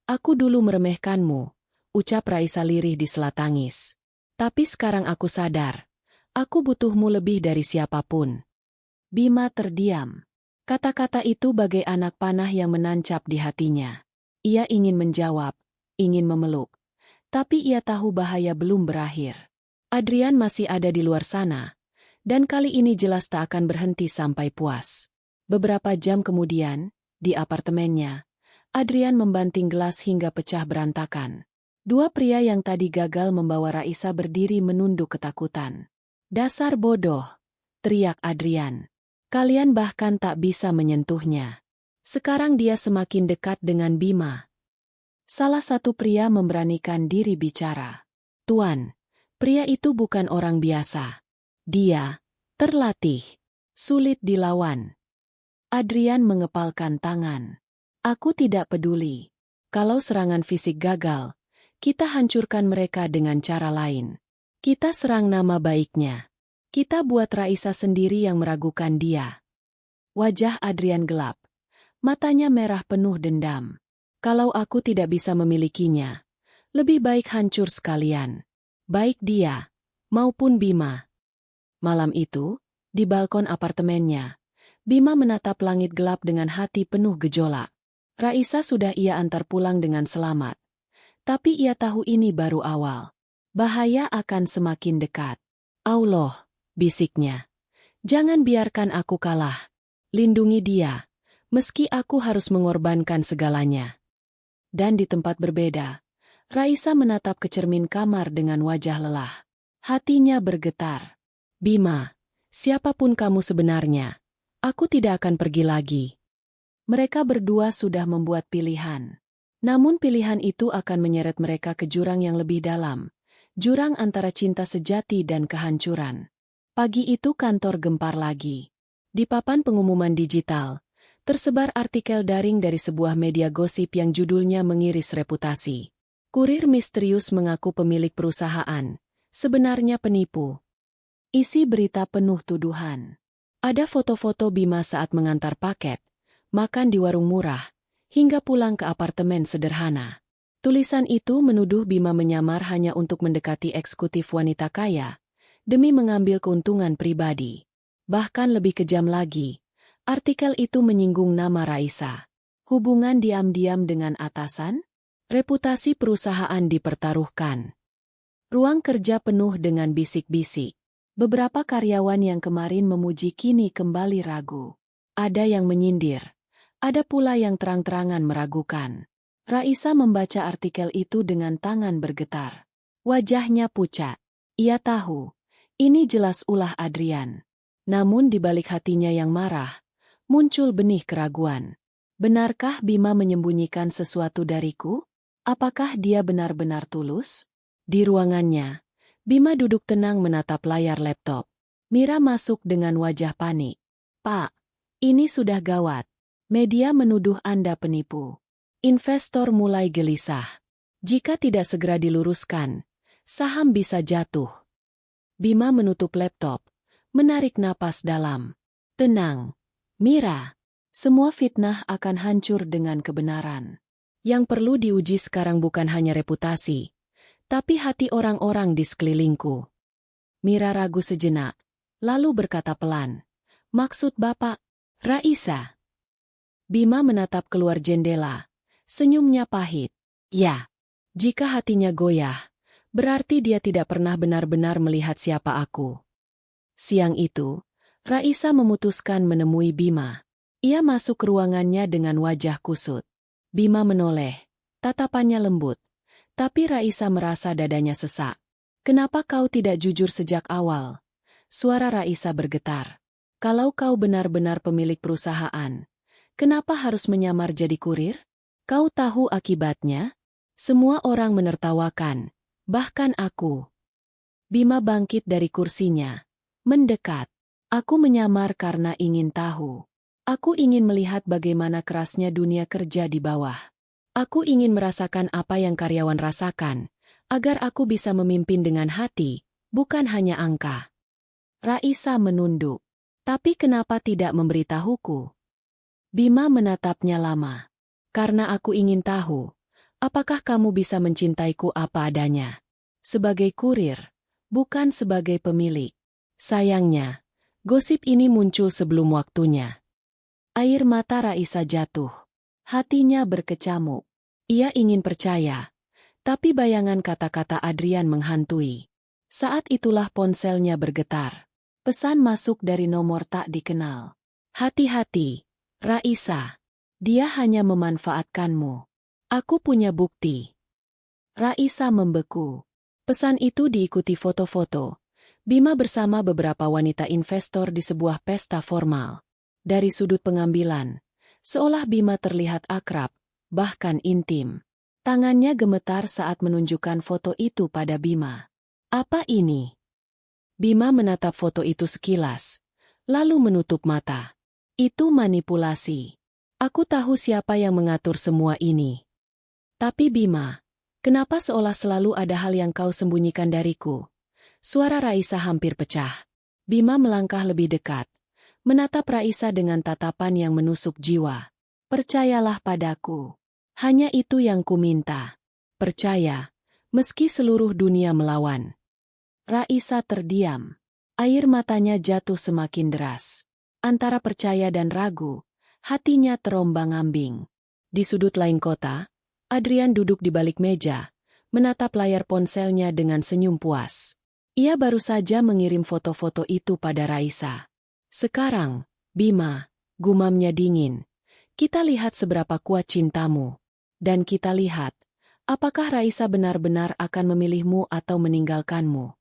Aku dulu meremehkanmu, ucap Raisa lirih di sela tangis. Tapi sekarang aku sadar, aku butuhmu lebih dari siapapun. Bima terdiam. Kata-kata itu bagai anak panah yang menancap di hatinya. Ia ingin menjawab, ingin memeluk. Tapi ia tahu bahaya belum berakhir. Adrian masih ada di luar sana. Dan kali ini jelas tak akan berhenti sampai puas. Beberapa jam kemudian, di apartemennya, Adrian membanting gelas hingga pecah berantakan. Dua pria yang tadi gagal membawa Raisa berdiri menunduk ketakutan. Dasar bodoh, teriak Adrian. Kalian bahkan tak bisa menyentuhnya. Sekarang dia semakin dekat dengan Bima. Salah satu pria memberanikan diri bicara. Tuan, pria itu bukan orang biasa. Dia terlatih, sulit dilawan. Adrian mengepalkan tangan. Aku tidak peduli. Kalau serangan fisik gagal, kita hancurkan mereka dengan cara lain. Kita serang nama baiknya. Kita buat Raisa sendiri yang meragukan dia. Wajah Adrian gelap. Matanya merah penuh dendam. Kalau aku tidak bisa memilikinya, lebih baik hancur sekalian. Baik dia, maupun Bima. Malam itu, di balkon apartemennya, Bima menatap langit gelap dengan hati penuh gejolak. Raisa sudah ia antar pulang dengan selamat. Tapi ia tahu ini baru awal. Bahaya akan semakin dekat. Allah, bisiknya. Jangan biarkan aku kalah. Lindungi dia, meski aku harus mengorbankan segalanya. Dan di tempat berbeda, Raisa menatap ke cermin kamar dengan wajah lelah. Hatinya bergetar. Bima, siapapun kamu sebenarnya, aku tidak akan pergi lagi. Mereka berdua sudah membuat pilihan. Namun pilihan itu akan menyeret mereka ke jurang yang lebih dalam, jurang antara cinta sejati dan kehancuran. Pagi itu kantor gempar lagi. Di papan pengumuman digital, tersebar artikel daring dari sebuah media gosip yang judulnya mengiris reputasi. Kurir misterius mengaku pemilik perusahaan, sebenarnya penipu. Isi berita penuh tuduhan. Ada foto-foto Bima saat mengantar paket, makan di warung murah, hingga pulang ke apartemen sederhana. Tulisan itu menuduh Bima menyamar hanya untuk mendekati eksekutif wanita kaya, demi mengambil keuntungan pribadi. Bahkan lebih kejam lagi, artikel itu menyinggung nama Raisa. Hubungan diam-diam dengan atasan? Reputasi perusahaan dipertaruhkan. Ruang kerja penuh dengan bisik-bisik. Beberapa karyawan yang kemarin memuji kini kembali ragu. Ada yang menyindir. Ada pula yang terang-terangan meragukan. Raisa membaca artikel itu dengan tangan bergetar. Wajahnya pucat. Ia tahu, ini jelas ulah Adrian. Namun di balik hatinya yang marah, muncul benih keraguan. Benarkah Bima menyembunyikan sesuatu dariku? Apakah dia benar-benar tulus? Di ruangannya, Bima duduk tenang menatap layar laptop. Mira masuk dengan wajah panik. Pak, ini sudah gawat. Media menuduh Anda penipu. Investor mulai gelisah. Jika tidak segera diluruskan, saham bisa jatuh. Bima menutup laptop, menarik napas dalam. Tenang, Mira. Semua fitnah akan hancur dengan kebenaran. Yang perlu diuji sekarang bukan hanya reputasi, tapi hati orang-orang di sekelilingku. Mira ragu sejenak, lalu berkata pelan. Maksud Bapak, Raisa? Bima menatap keluar jendela. Senyumnya pahit. Ya, jika hatinya goyah, berarti dia tidak pernah benar-benar melihat siapa aku. Siang itu, Raisa memutuskan menemui Bima. Ia masuk ke ruangannya dengan wajah kusut. Bima menoleh, tatapannya lembut. Tapi Raisa merasa dadanya sesak. Kenapa kau tidak jujur sejak awal? Suara Raisa bergetar. Kalau kau benar-benar pemilik perusahaan, Kenapa harus menyamar jadi kurir? Kau tahu akibatnya? Semua orang menertawakan, bahkan aku. Bima bangkit dari kursinya, mendekat. Aku menyamar karena ingin tahu. Aku ingin melihat bagaimana kerasnya dunia kerja di bawah. Aku ingin merasakan apa yang karyawan rasakan, agar aku bisa memimpin dengan hati, bukan hanya angka. Raisa menunduk. Tapi kenapa tidak memberitahuku? Bima menatapnya lama. Karena aku ingin tahu, apakah kamu bisa mencintaiku apa adanya? Sebagai kurir, bukan sebagai pemilik. Sayangnya, gosip ini muncul sebelum waktunya. Air mata Raisa jatuh. Hatinya berkecamuk. Ia ingin percaya, tapi bayangan kata-kata Adrian menghantui. Saat itulah ponselnya bergetar. Pesan masuk dari nomor tak dikenal. Hati-hati, Raisa. Dia hanya memanfaatkanmu. Aku punya bukti. Raisa membeku. Pesan itu diikuti foto-foto. Bima bersama beberapa wanita investor di sebuah pesta formal. Dari sudut pengambilan, seolah Bima terlihat akrab, bahkan intim. Tangannya gemetar saat menunjukkan foto itu pada Bima. Apa ini? Bima menatap foto itu sekilas, lalu menutup mata. Itu manipulasi. Aku tahu siapa yang mengatur semua ini. Tapi Bima, kenapa seolah selalu ada hal yang kau sembunyikan dariku? Suara Raisa hampir pecah. Bima melangkah lebih dekat, menatap Raisa dengan tatapan yang menusuk jiwa. Percayalah padaku. Hanya itu yang kuminta. Percaya, meski seluruh dunia melawan. Raisa terdiam. Air matanya jatuh semakin deras. Antara percaya dan ragu, hatinya terombang-ambing. Di sudut lain kota, Adrian duduk di balik meja, menatap layar ponselnya dengan senyum puas. Ia baru saja mengirim foto-foto itu pada Raisa. Sekarang, Bima, gumamnya dingin. Kita lihat seberapa kuat cintamu. Dan kita lihat, apakah Raisa benar-benar akan memilihmu atau meninggalkanmu.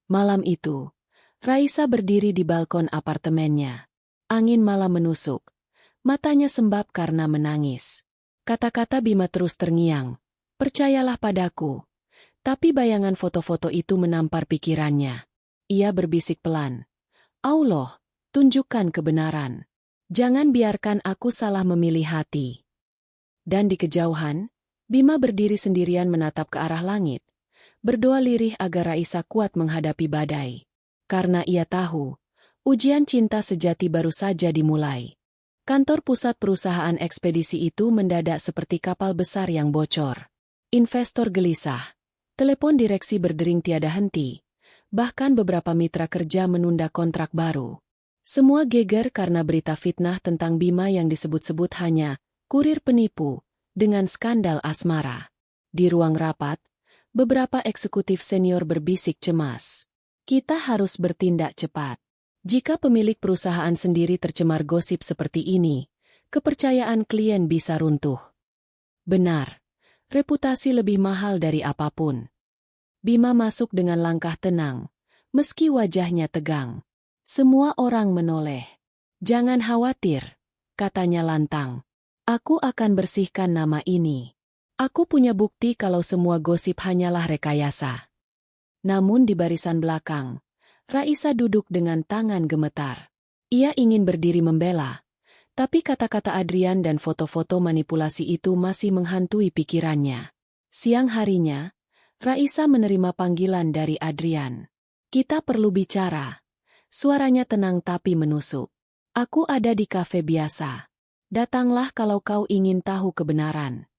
Malam itu, Raisa berdiri di balkon apartemennya. Angin malam menusuk. Matanya sembab karena menangis. Kata-kata Bima terus terngiang. Percayalah padaku. Tapi bayangan foto-foto itu menampar pikirannya. Ia berbisik pelan. Allah, tunjukkan kebenaran. Jangan biarkan aku salah memilih hati. Dan di kejauhan, Bima berdiri sendirian menatap ke arah langit. Berdoa lirih agar Raisa kuat menghadapi badai. Karena ia tahu, ujian cinta sejati baru saja dimulai. Kantor pusat perusahaan ekspedisi itu mendadak seperti kapal besar yang bocor. Investor gelisah. Telepon direksi berdering tiada henti. Bahkan beberapa mitra kerja menunda kontrak baru. Semua geger karena berita fitnah tentang Bima yang disebut-sebut hanya kurir penipu dengan skandal asmara. Di ruang rapat, beberapa eksekutif senior berbisik cemas. Kita harus bertindak cepat. Jika pemilik perusahaan sendiri tercemar gosip seperti ini, kepercayaan klien bisa runtuh. Benar, reputasi lebih mahal dari apapun. Bima masuk dengan langkah tenang, meski wajahnya tegang. Semua orang menoleh. Jangan khawatir, katanya lantang. Aku akan bersihkan nama ini. Aku punya bukti kalau semua gosip hanyalah rekayasa. Namun di barisan belakang, Raisa duduk dengan tangan gemetar. Ia ingin berdiri membela, tapi kata-kata Adrian dan foto-foto manipulasi itu masih menghantui pikirannya. Siang harinya, Raisa menerima panggilan dari Adrian. Kita perlu bicara. Suaranya tenang tapi menusuk. Aku ada di kafe biasa. Datanglah kalau kau ingin tahu kebenaran.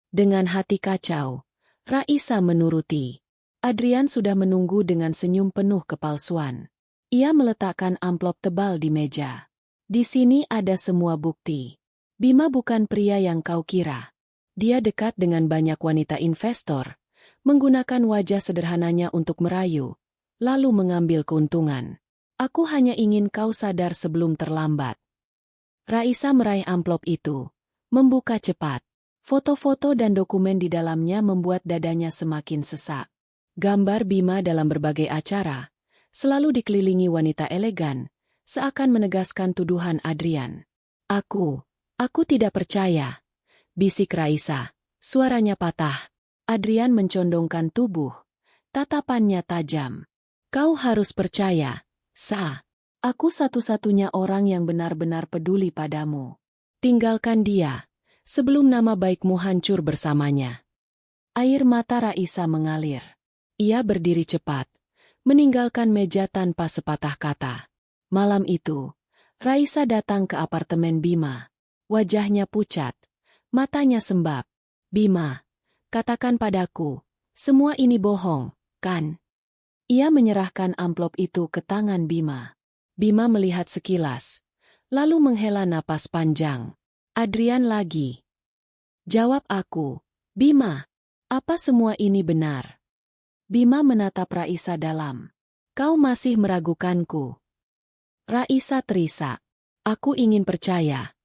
Dengan hati kacau, Raisa menuruti. Adrian sudah menunggu dengan senyum penuh kepalsuan. Ia meletakkan amplop tebal di meja. Di sini ada semua bukti. Bima bukan pria yang kau kira. Dia dekat dengan banyak wanita investor, menggunakan wajah sederhananya untuk merayu, lalu mengambil keuntungan. Aku hanya ingin kau sadar sebelum terlambat. Raisa meraih amplop itu, membuka cepat. Foto-foto dan dokumen di dalamnya membuat dadanya semakin sesak. Gambar Bima dalam berbagai acara, selalu dikelilingi wanita elegan, seakan menegaskan tuduhan Adrian. Aku tidak percaya, bisik Raisa. Suaranya patah. Adrian mencondongkan tubuh. Tatapannya tajam. Kau harus percaya, Sa. Aku satu-satunya orang yang benar-benar peduli padamu. Tinggalkan dia, sebelum nama baikmu hancur bersamanya. Air mata Raisa mengalir. Ia berdiri cepat, meninggalkan meja tanpa sepatah kata. Malam itu, Raisa datang ke apartemen Bima. Wajahnya pucat, matanya sembab. Bima, katakan padaku, semua ini bohong, kan? Ia menyerahkan amplop itu ke tangan Bima. Bima melihat sekilas, lalu menghela napas panjang. Adrian lagi. Jawab aku, Bima, apa semua ini benar? Bima menatap Raisa dalam. Kau masih meragukanku. Raisa terisak. Aku ingin percaya,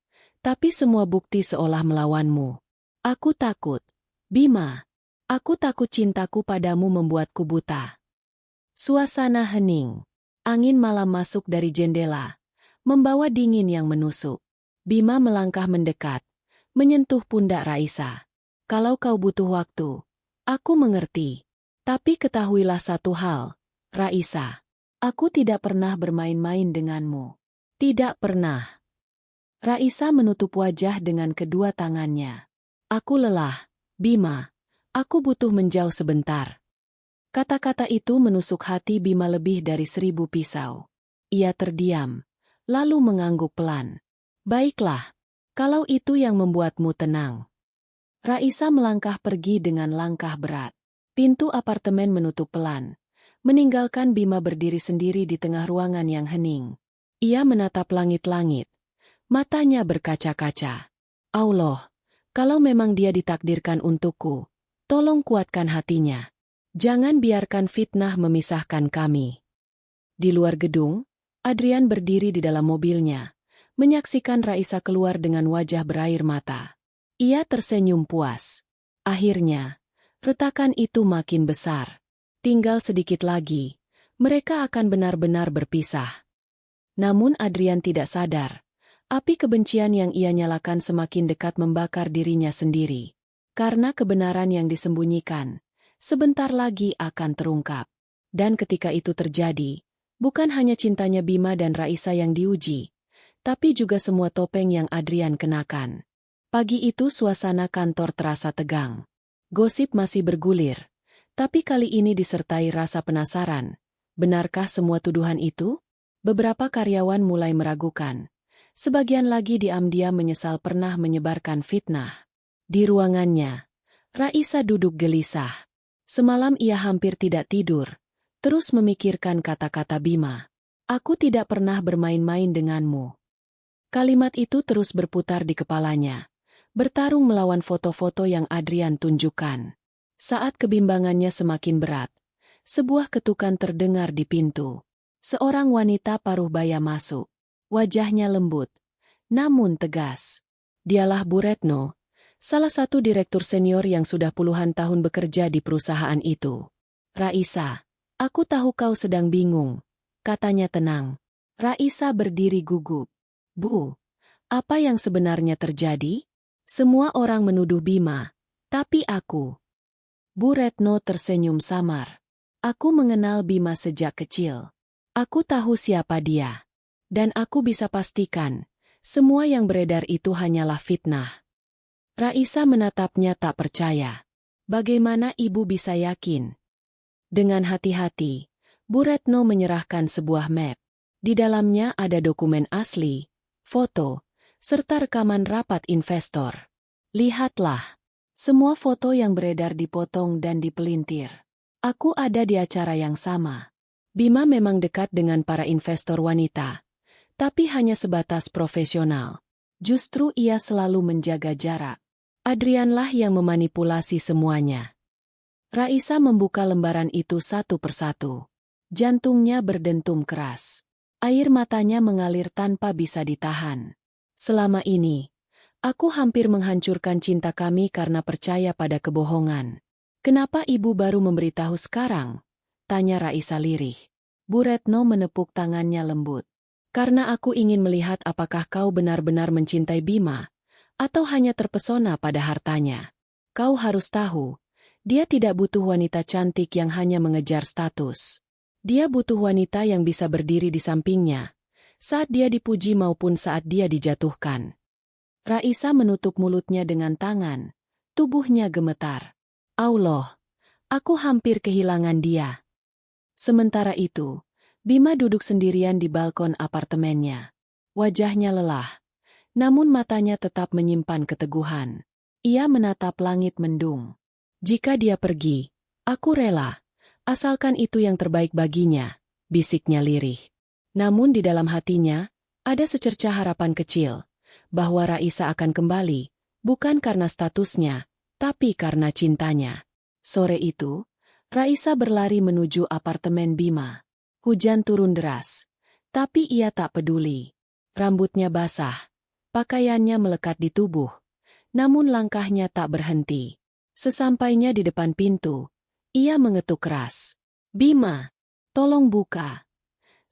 tapi semua bukti seolah melawanmu. Aku takut. Bima, aku takut cintaku padamu membuatku buta. Suasana hening. Angin malam masuk dari jendela, membawa dingin yang menusuk. Bima melangkah mendekat, menyentuh pundak Raisa. Kalau kau butuh waktu, aku mengerti. Tapi ketahuilah satu hal, Raisa. Aku tidak pernah bermain-main denganmu. Tidak pernah. Raisa menutup wajah dengan kedua tangannya. Aku lelah, Bima. Aku butuh menjauh sebentar. Kata-kata itu menusuk hati Bima lebih dari 1000 pisau. Ia terdiam, lalu mengangguk pelan. Baiklah, kalau itu yang membuatmu tenang. Raisa melangkah pergi dengan langkah berat. Pintu apartemen menutup pelan, meninggalkan Bima berdiri sendiri di tengah ruangan yang hening. Ia menatap langit-langit, matanya berkaca-kaca. Allah, kalau memang dia ditakdirkan untukku, tolong kuatkan hatinya. Jangan biarkan fitnah memisahkan kami. Di luar gedung, Adrian berdiri di dalam mobilnya, menyaksikan Raisa keluar dengan wajah berair mata. Ia tersenyum puas. Akhirnya, retakan itu makin besar. Tinggal sedikit lagi, mereka akan benar-benar berpisah. Namun Adrian tidak sadar, api kebencian yang ia nyalakan semakin dekat membakar dirinya sendiri. Karena kebenaran yang disembunyikan, sebentar lagi akan terungkap. Dan ketika itu terjadi, bukan hanya cintanya Bima dan Raisa yang diuji, tapi juga semua topeng yang Adrian kenakan. Pagi itu suasana kantor terasa tegang. Gosip masih bergulir, tapi kali ini disertai rasa penasaran. Benarkah semua tuduhan itu? Beberapa karyawan mulai meragukan. Sebagian lagi diam-diam menyesal pernah menyebarkan fitnah. Di ruangannya, Raisa duduk gelisah. Semalam ia hampir tidak tidur, terus memikirkan kata-kata Bima. Aku tidak pernah bermain-main denganmu. Kalimat itu terus berputar di kepalanya, bertarung melawan foto-foto yang Adrian tunjukkan. Saat kebimbangannya semakin berat, sebuah ketukan terdengar di pintu. Seorang wanita paruh baya masuk. Wajahnya lembut, namun tegas. Dialah Bu Retno, salah satu direktur senior yang sudah puluhan tahun bekerja di perusahaan itu. Raisa, aku tahu kau sedang bingung, katanya tenang. Raisa berdiri gugup. Bu, apa yang sebenarnya terjadi? Semua orang menuduh Bima, tapi aku. Bu Retno tersenyum samar. Aku mengenal Bima sejak kecil. Aku tahu siapa dia. Dan aku bisa pastikan, semua yang beredar itu hanyalah fitnah. Raisa menatapnya tak percaya. Bagaimana ibu bisa yakin? Dengan hati-hati, Bu Retno menyerahkan sebuah map. Di dalamnya ada dokumen asli, foto, serta rekaman rapat investor. Lihatlah, semua foto yang beredar dipotong dan dipelintir. Aku ada di acara yang sama. Bima memang dekat dengan para investor wanita, tapi hanya sebatas profesional. Justru ia selalu menjaga jarak. Adrianlah yang memanipulasi semuanya. Raisa membuka lembaran itu satu persatu. Jantungnya berdentum keras. Air matanya mengalir tanpa bisa ditahan. Selama ini, aku hampir menghancurkan cinta kami karena percaya pada kebohongan. Kenapa ibu baru memberitahu sekarang? Tanya Raisa lirih. Bu Retno menepuk tangannya lembut. Karena aku ingin melihat apakah kau benar-benar mencintai Bima, Atau hanya terpesona pada hartanya? Kau harus tahu, dia tidak butuh wanita cantik yang hanya mengejar status. Dia butuh wanita yang bisa berdiri di sampingnya, saat dia dipuji maupun saat dia dijatuhkan. Raisa menutup mulutnya dengan tangan, tubuhnya gemetar. Allah, aku hampir kehilangan dia. Sementara itu, Bima duduk sendirian di balkon apartemennya. Wajahnya lelah, namun matanya tetap menyimpan keteguhan. Ia menatap langit mendung. Jika dia pergi, aku rela, asalkan itu yang terbaik baginya, bisiknya lirih. Namun di dalam hatinya, ada secercah harapan kecil, bahwa Raisa akan kembali, bukan karena statusnya, tapi karena cintanya. Sore itu, Raisa berlari menuju apartemen Bima. Hujan turun deras, tapi ia tak peduli. Rambutnya basah, pakaiannya melekat di tubuh, namun langkahnya tak berhenti. Sesampainya di depan pintu, ia mengetuk keras. Bima, tolong buka.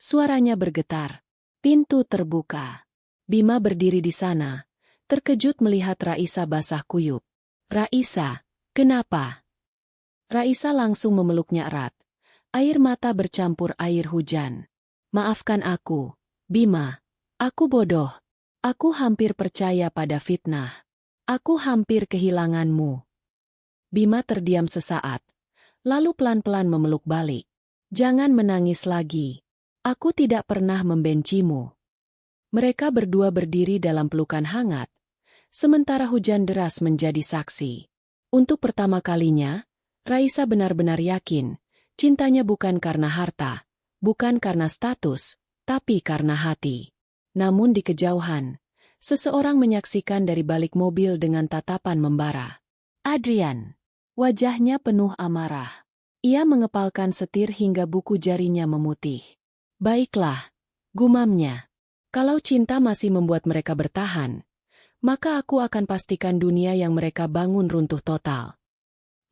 Suaranya bergetar. Pintu terbuka. Bima berdiri di sana, terkejut melihat Raisa basah kuyup. Raisa, kenapa? Raisa langsung memeluknya erat. Air mata bercampur air hujan. Maafkan aku, Bima. Aku bodoh. Aku hampir percaya pada fitnah. Aku hampir kehilanganmu. Bima terdiam sesaat, lalu pelan-pelan memeluk balik. Jangan menangis lagi. Aku tidak pernah membencimu. Mereka berdua berdiri dalam pelukan hangat, sementara hujan deras menjadi saksi. Untuk pertama kalinya, Raisa benar-benar yakin, cintanya bukan karena harta, bukan karena status, tapi karena hati. Namun di kejauhan, seseorang menyaksikan dari balik mobil dengan tatapan membara. Adrian. Wajahnya penuh amarah. Ia mengepalkan setir hingga buku jarinya memutih. Baiklah, gumamnya. Kalau cinta masih membuat mereka bertahan, maka aku akan pastikan dunia yang mereka bangun runtuh total.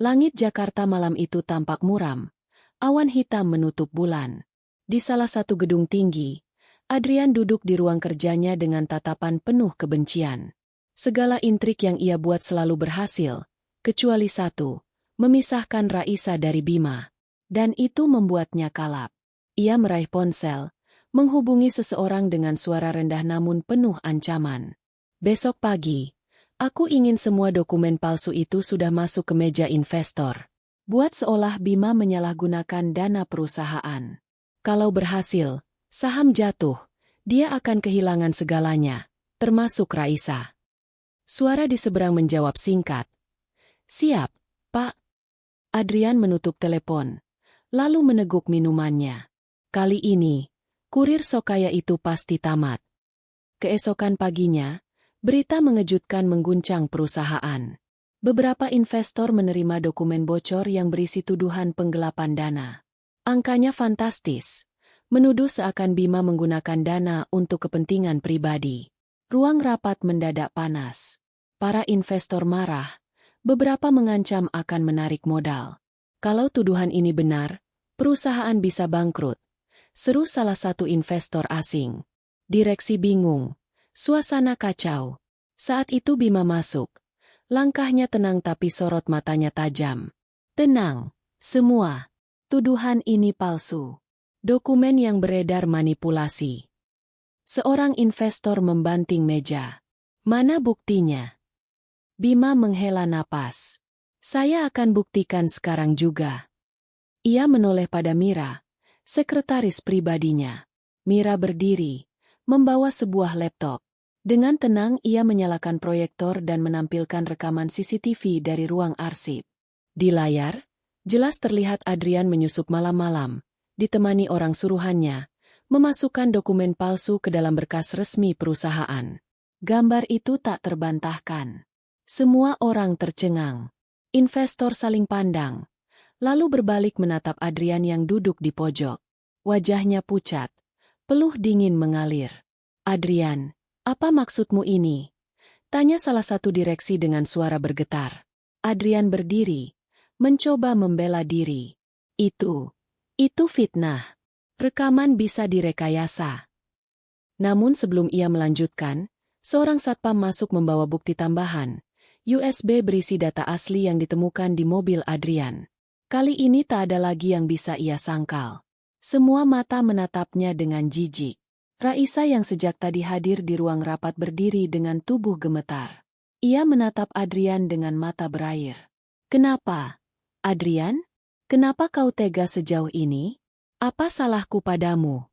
Langit Jakarta malam itu tampak muram. Awan hitam menutup bulan. Di salah satu gedung tinggi, Adrian duduk di ruang kerjanya dengan tatapan penuh kebencian. Segala intrik yang ia buat selalu berhasil, kecuali satu, memisahkan Raisa dari Bima. Dan itu membuatnya kalap. Ia meraih ponsel, menghubungi seseorang dengan suara rendah namun penuh ancaman. Besok pagi, aku ingin semua dokumen palsu itu sudah masuk ke meja investor. Buat seolah Bima menyalahgunakan dana perusahaan. Kalau berhasil, saham jatuh, dia akan kehilangan segalanya, termasuk Raisa. Suara di seberang menjawab singkat. Siap, Pak. Adrian menutup telepon, lalu meneguk minumannya. Kali ini, kurir Sokaya itu pasti tamat. Keesokan paginya, berita mengejutkan mengguncang perusahaan. Beberapa investor menerima dokumen bocor yang berisi tuduhan penggelapan dana. Angkanya fantastis, menuduh seakan Bima menggunakan dana untuk kepentingan pribadi. Ruang rapat mendadak panas. Para investor marah, beberapa mengancam akan menarik modal. Kalau tuduhan ini benar, perusahaan bisa bangkrut, seru salah satu investor asing. Direksi bingung, suasana kacau. Saat itu Bima masuk. Langkahnya tenang tapi sorot matanya tajam. Tenang, semua. Tuduhan ini palsu. Dokumen yang beredar manipulasi. Seorang investor membanting meja. Mana buktinya? Bima menghela napas. Saya akan buktikan sekarang juga. Ia menoleh pada Mira, sekretaris pribadinya. Mira berdiri, membawa sebuah laptop. Dengan tenang ia menyalakan proyektor dan menampilkan rekaman CCTV dari ruang arsip. Di layar, jelas terlihat Adrian menyusup malam-malam, ditemani orang suruhannya, memasukkan dokumen palsu ke dalam berkas resmi perusahaan. Gambar itu tak terbantahkan. Semua orang tercengang. Investor saling pandang, lalu berbalik menatap Adrian yang duduk di pojok. Wajahnya pucat, peluh dingin mengalir. Adrian, apa maksudmu ini? Tanya salah satu direksi dengan suara bergetar. Adrian berdiri, mencoba membela diri. Itu fitnah. Rekaman bisa direkayasa. Namun sebelum ia melanjutkan, Seorang satpam masuk membawa bukti tambahan, USB berisi data asli yang ditemukan di mobil Adrian. Kali ini tak ada lagi yang bisa ia sangkal. Semua mata menatapnya dengan jijik. Raisa yang sejak tadi hadir di ruang rapat berdiri dengan tubuh gemetar. Ia menatap Adrian dengan mata berair. "Kenapa? Adrian? Kenapa kau tega sejauh ini? Apa salahku padamu?"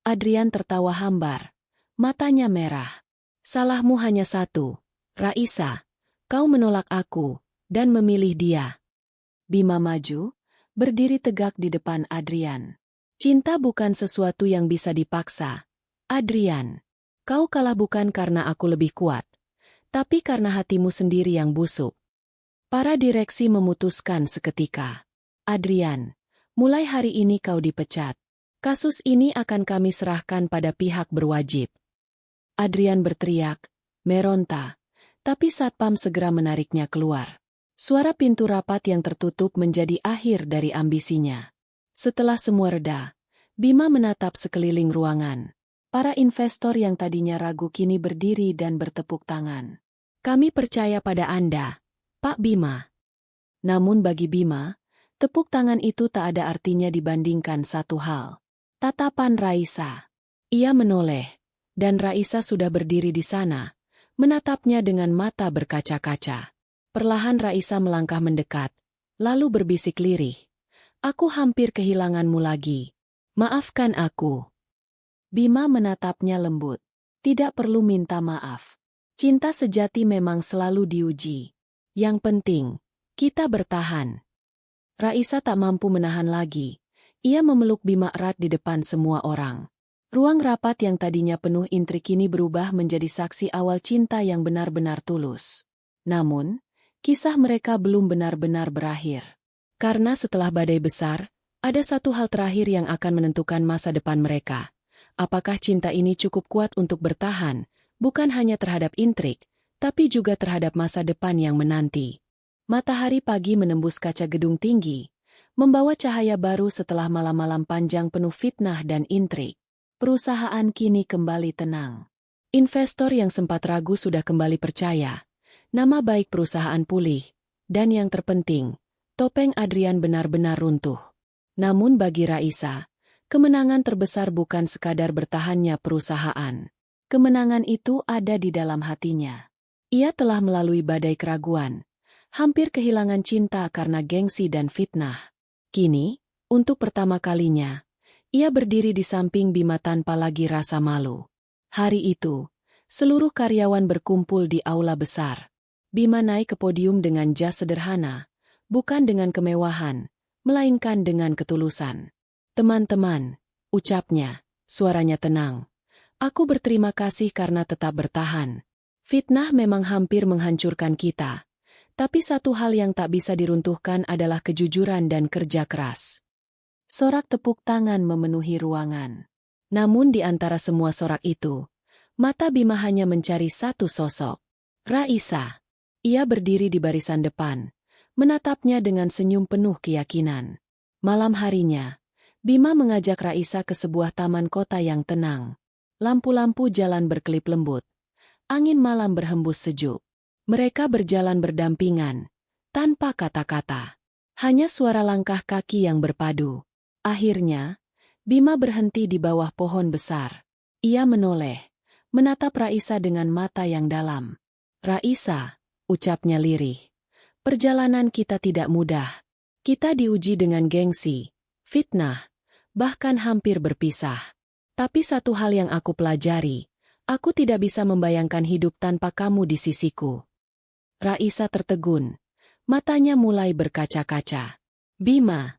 Adrian tertawa hambar. Matanya merah. "Salahmu hanya satu, Raisa. Kau menolak aku, dan memilih dia." Bima maju, berdiri tegak di depan Adrian. "Cinta bukan sesuatu yang bisa dipaksa. Adrian, kau kalah bukan karena aku lebih kuat, tapi karena hatimu sendiri yang busuk." Para direksi memutuskan seketika. "Adrian, mulai hari ini kau dipecat. Kasus ini akan kami serahkan pada pihak berwajib." Adrian berteriak, meronta, tapi satpam segera menariknya keluar. Suara pintu rapat yang tertutup menjadi akhir dari ambisinya. Setelah semua reda, Bima menatap sekeliling ruangan. Para investor yang tadinya ragu kini berdiri dan bertepuk tangan. "Kami percaya pada Anda, Pak Bima." Namun bagi Bima, tepuk tangan itu tak ada artinya dibandingkan satu hal. Tatapan Raisa. Ia menoleh, dan Raisa sudah berdiri di sana, menatapnya dengan mata berkaca-kaca. Perlahan Raisa melangkah mendekat, lalu berbisik lirih. "Aku hampir kehilanganmu lagi. Maafkan aku." Bima menatapnya lembut. "Tidak perlu minta maaf. Cinta sejati memang selalu diuji. Yang penting, kita bertahan." Raisa tak mampu menahan lagi. Ia memeluk Bima erat di depan semua orang. Ruang rapat yang tadinya penuh intrik kini berubah menjadi saksi awal cinta yang benar-benar tulus. Namun, kisah mereka belum benar-benar berakhir. Karena setelah badai besar, ada satu hal terakhir yang akan menentukan masa depan mereka. Apakah cinta ini cukup kuat untuk bertahan, bukan hanya terhadap intrik, tapi juga terhadap masa depan yang menanti. Matahari pagi menembus kaca gedung tinggi, membawa cahaya baru setelah malam-malam panjang penuh fitnah dan intrik. Perusahaan kini kembali tenang. Investor yang sempat ragu sudah kembali percaya. Nama baik perusahaan pulih, dan yang terpenting, topeng Adrian benar-benar runtuh. Namun bagi Raisa, kemenangan terbesar bukan sekadar bertahannya perusahaan. Kemenangan itu ada di dalam hatinya. Ia telah melalui badai keraguan, hampir kehilangan cinta karena gengsi dan fitnah. Kini, untuk pertama kalinya, ia berdiri di samping Bima tanpa lagi rasa malu. Hari itu, seluruh karyawan berkumpul di aula besar. Bima naik ke podium dengan jas sederhana, bukan dengan kemewahan, melainkan dengan ketulusan. "Teman-teman," ucapnya, suaranya tenang. "Aku berterima kasih karena tetap bertahan. Fitnah memang hampir menghancurkan kita. Tapi satu hal yang tak bisa diruntuhkan adalah kejujuran dan kerja keras." Sorak tepuk tangan memenuhi ruangan. Namun di antara semua sorak itu, mata Bima hanya mencari satu sosok. Raisa. Ia berdiri di barisan depan, menatapnya dengan senyum penuh keyakinan. Malam harinya, Bima mengajak Raisa ke sebuah taman kota yang tenang. Lampu-lampu jalan berkelip lembut. Angin malam berhembus sejuk. Mereka berjalan berdampingan, tanpa kata-kata. Hanya suara langkah kaki yang berpadu. Akhirnya, Bima berhenti di bawah pohon besar. Ia menoleh, menatap Raisa dengan mata yang dalam. "Raisa," ucapnya lirih, "perjalanan kita tidak mudah. Kita diuji dengan gengsi, fitnah, bahkan hampir berpisah. Tapi satu hal yang aku pelajari, aku tidak bisa membayangkan hidup tanpa kamu di sisiku." Raisa tertegun, matanya mulai berkaca-kaca. "Bima."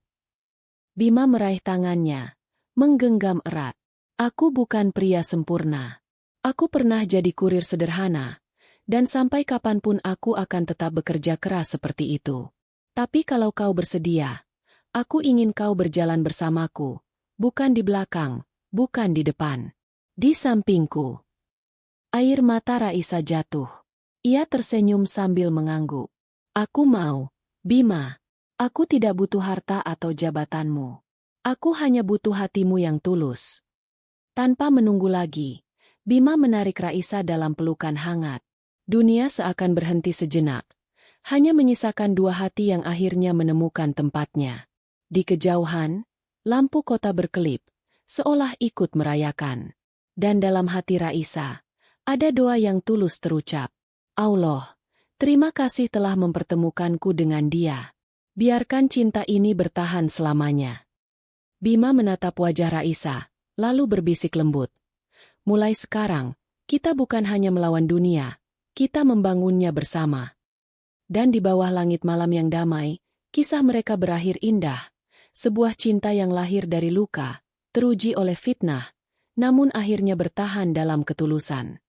Bima meraih tangannya, menggenggam erat. "Aku bukan pria sempurna. Aku pernah jadi kurir sederhana, dan sampai kapanpun aku akan tetap bekerja keras seperti itu. Tapi kalau kau bersedia, aku ingin kau berjalan bersamaku, bukan di belakang, bukan di depan. Di sampingku." Air mata Raisa jatuh. Ia tersenyum sambil mengangguk. "Aku mau, Bima. Aku tidak butuh harta atau jabatanmu. Aku hanya butuh hatimu yang tulus." Tanpa menunggu lagi, Bima menarik Raisa dalam pelukan hangat. Dunia seakan berhenti sejenak. Hanya menyisakan dua hati yang akhirnya menemukan tempatnya. Di kejauhan, lampu kota berkelip, seolah ikut merayakan. Dan dalam hati Raisa, ada doa yang tulus terucap. Allah, terima kasih telah mempertemukanku dengan dia. Biarkan cinta ini bertahan selamanya. Bima menatap wajah Raisa, lalu berbisik lembut. Mulai sekarang, kita bukan hanya melawan dunia, kita membangunnya bersama. Dan di bawah langit malam yang damai, kisah mereka berakhir indah. Sebuah cinta yang lahir dari luka, teruji oleh fitnah, namun akhirnya bertahan dalam ketulusan.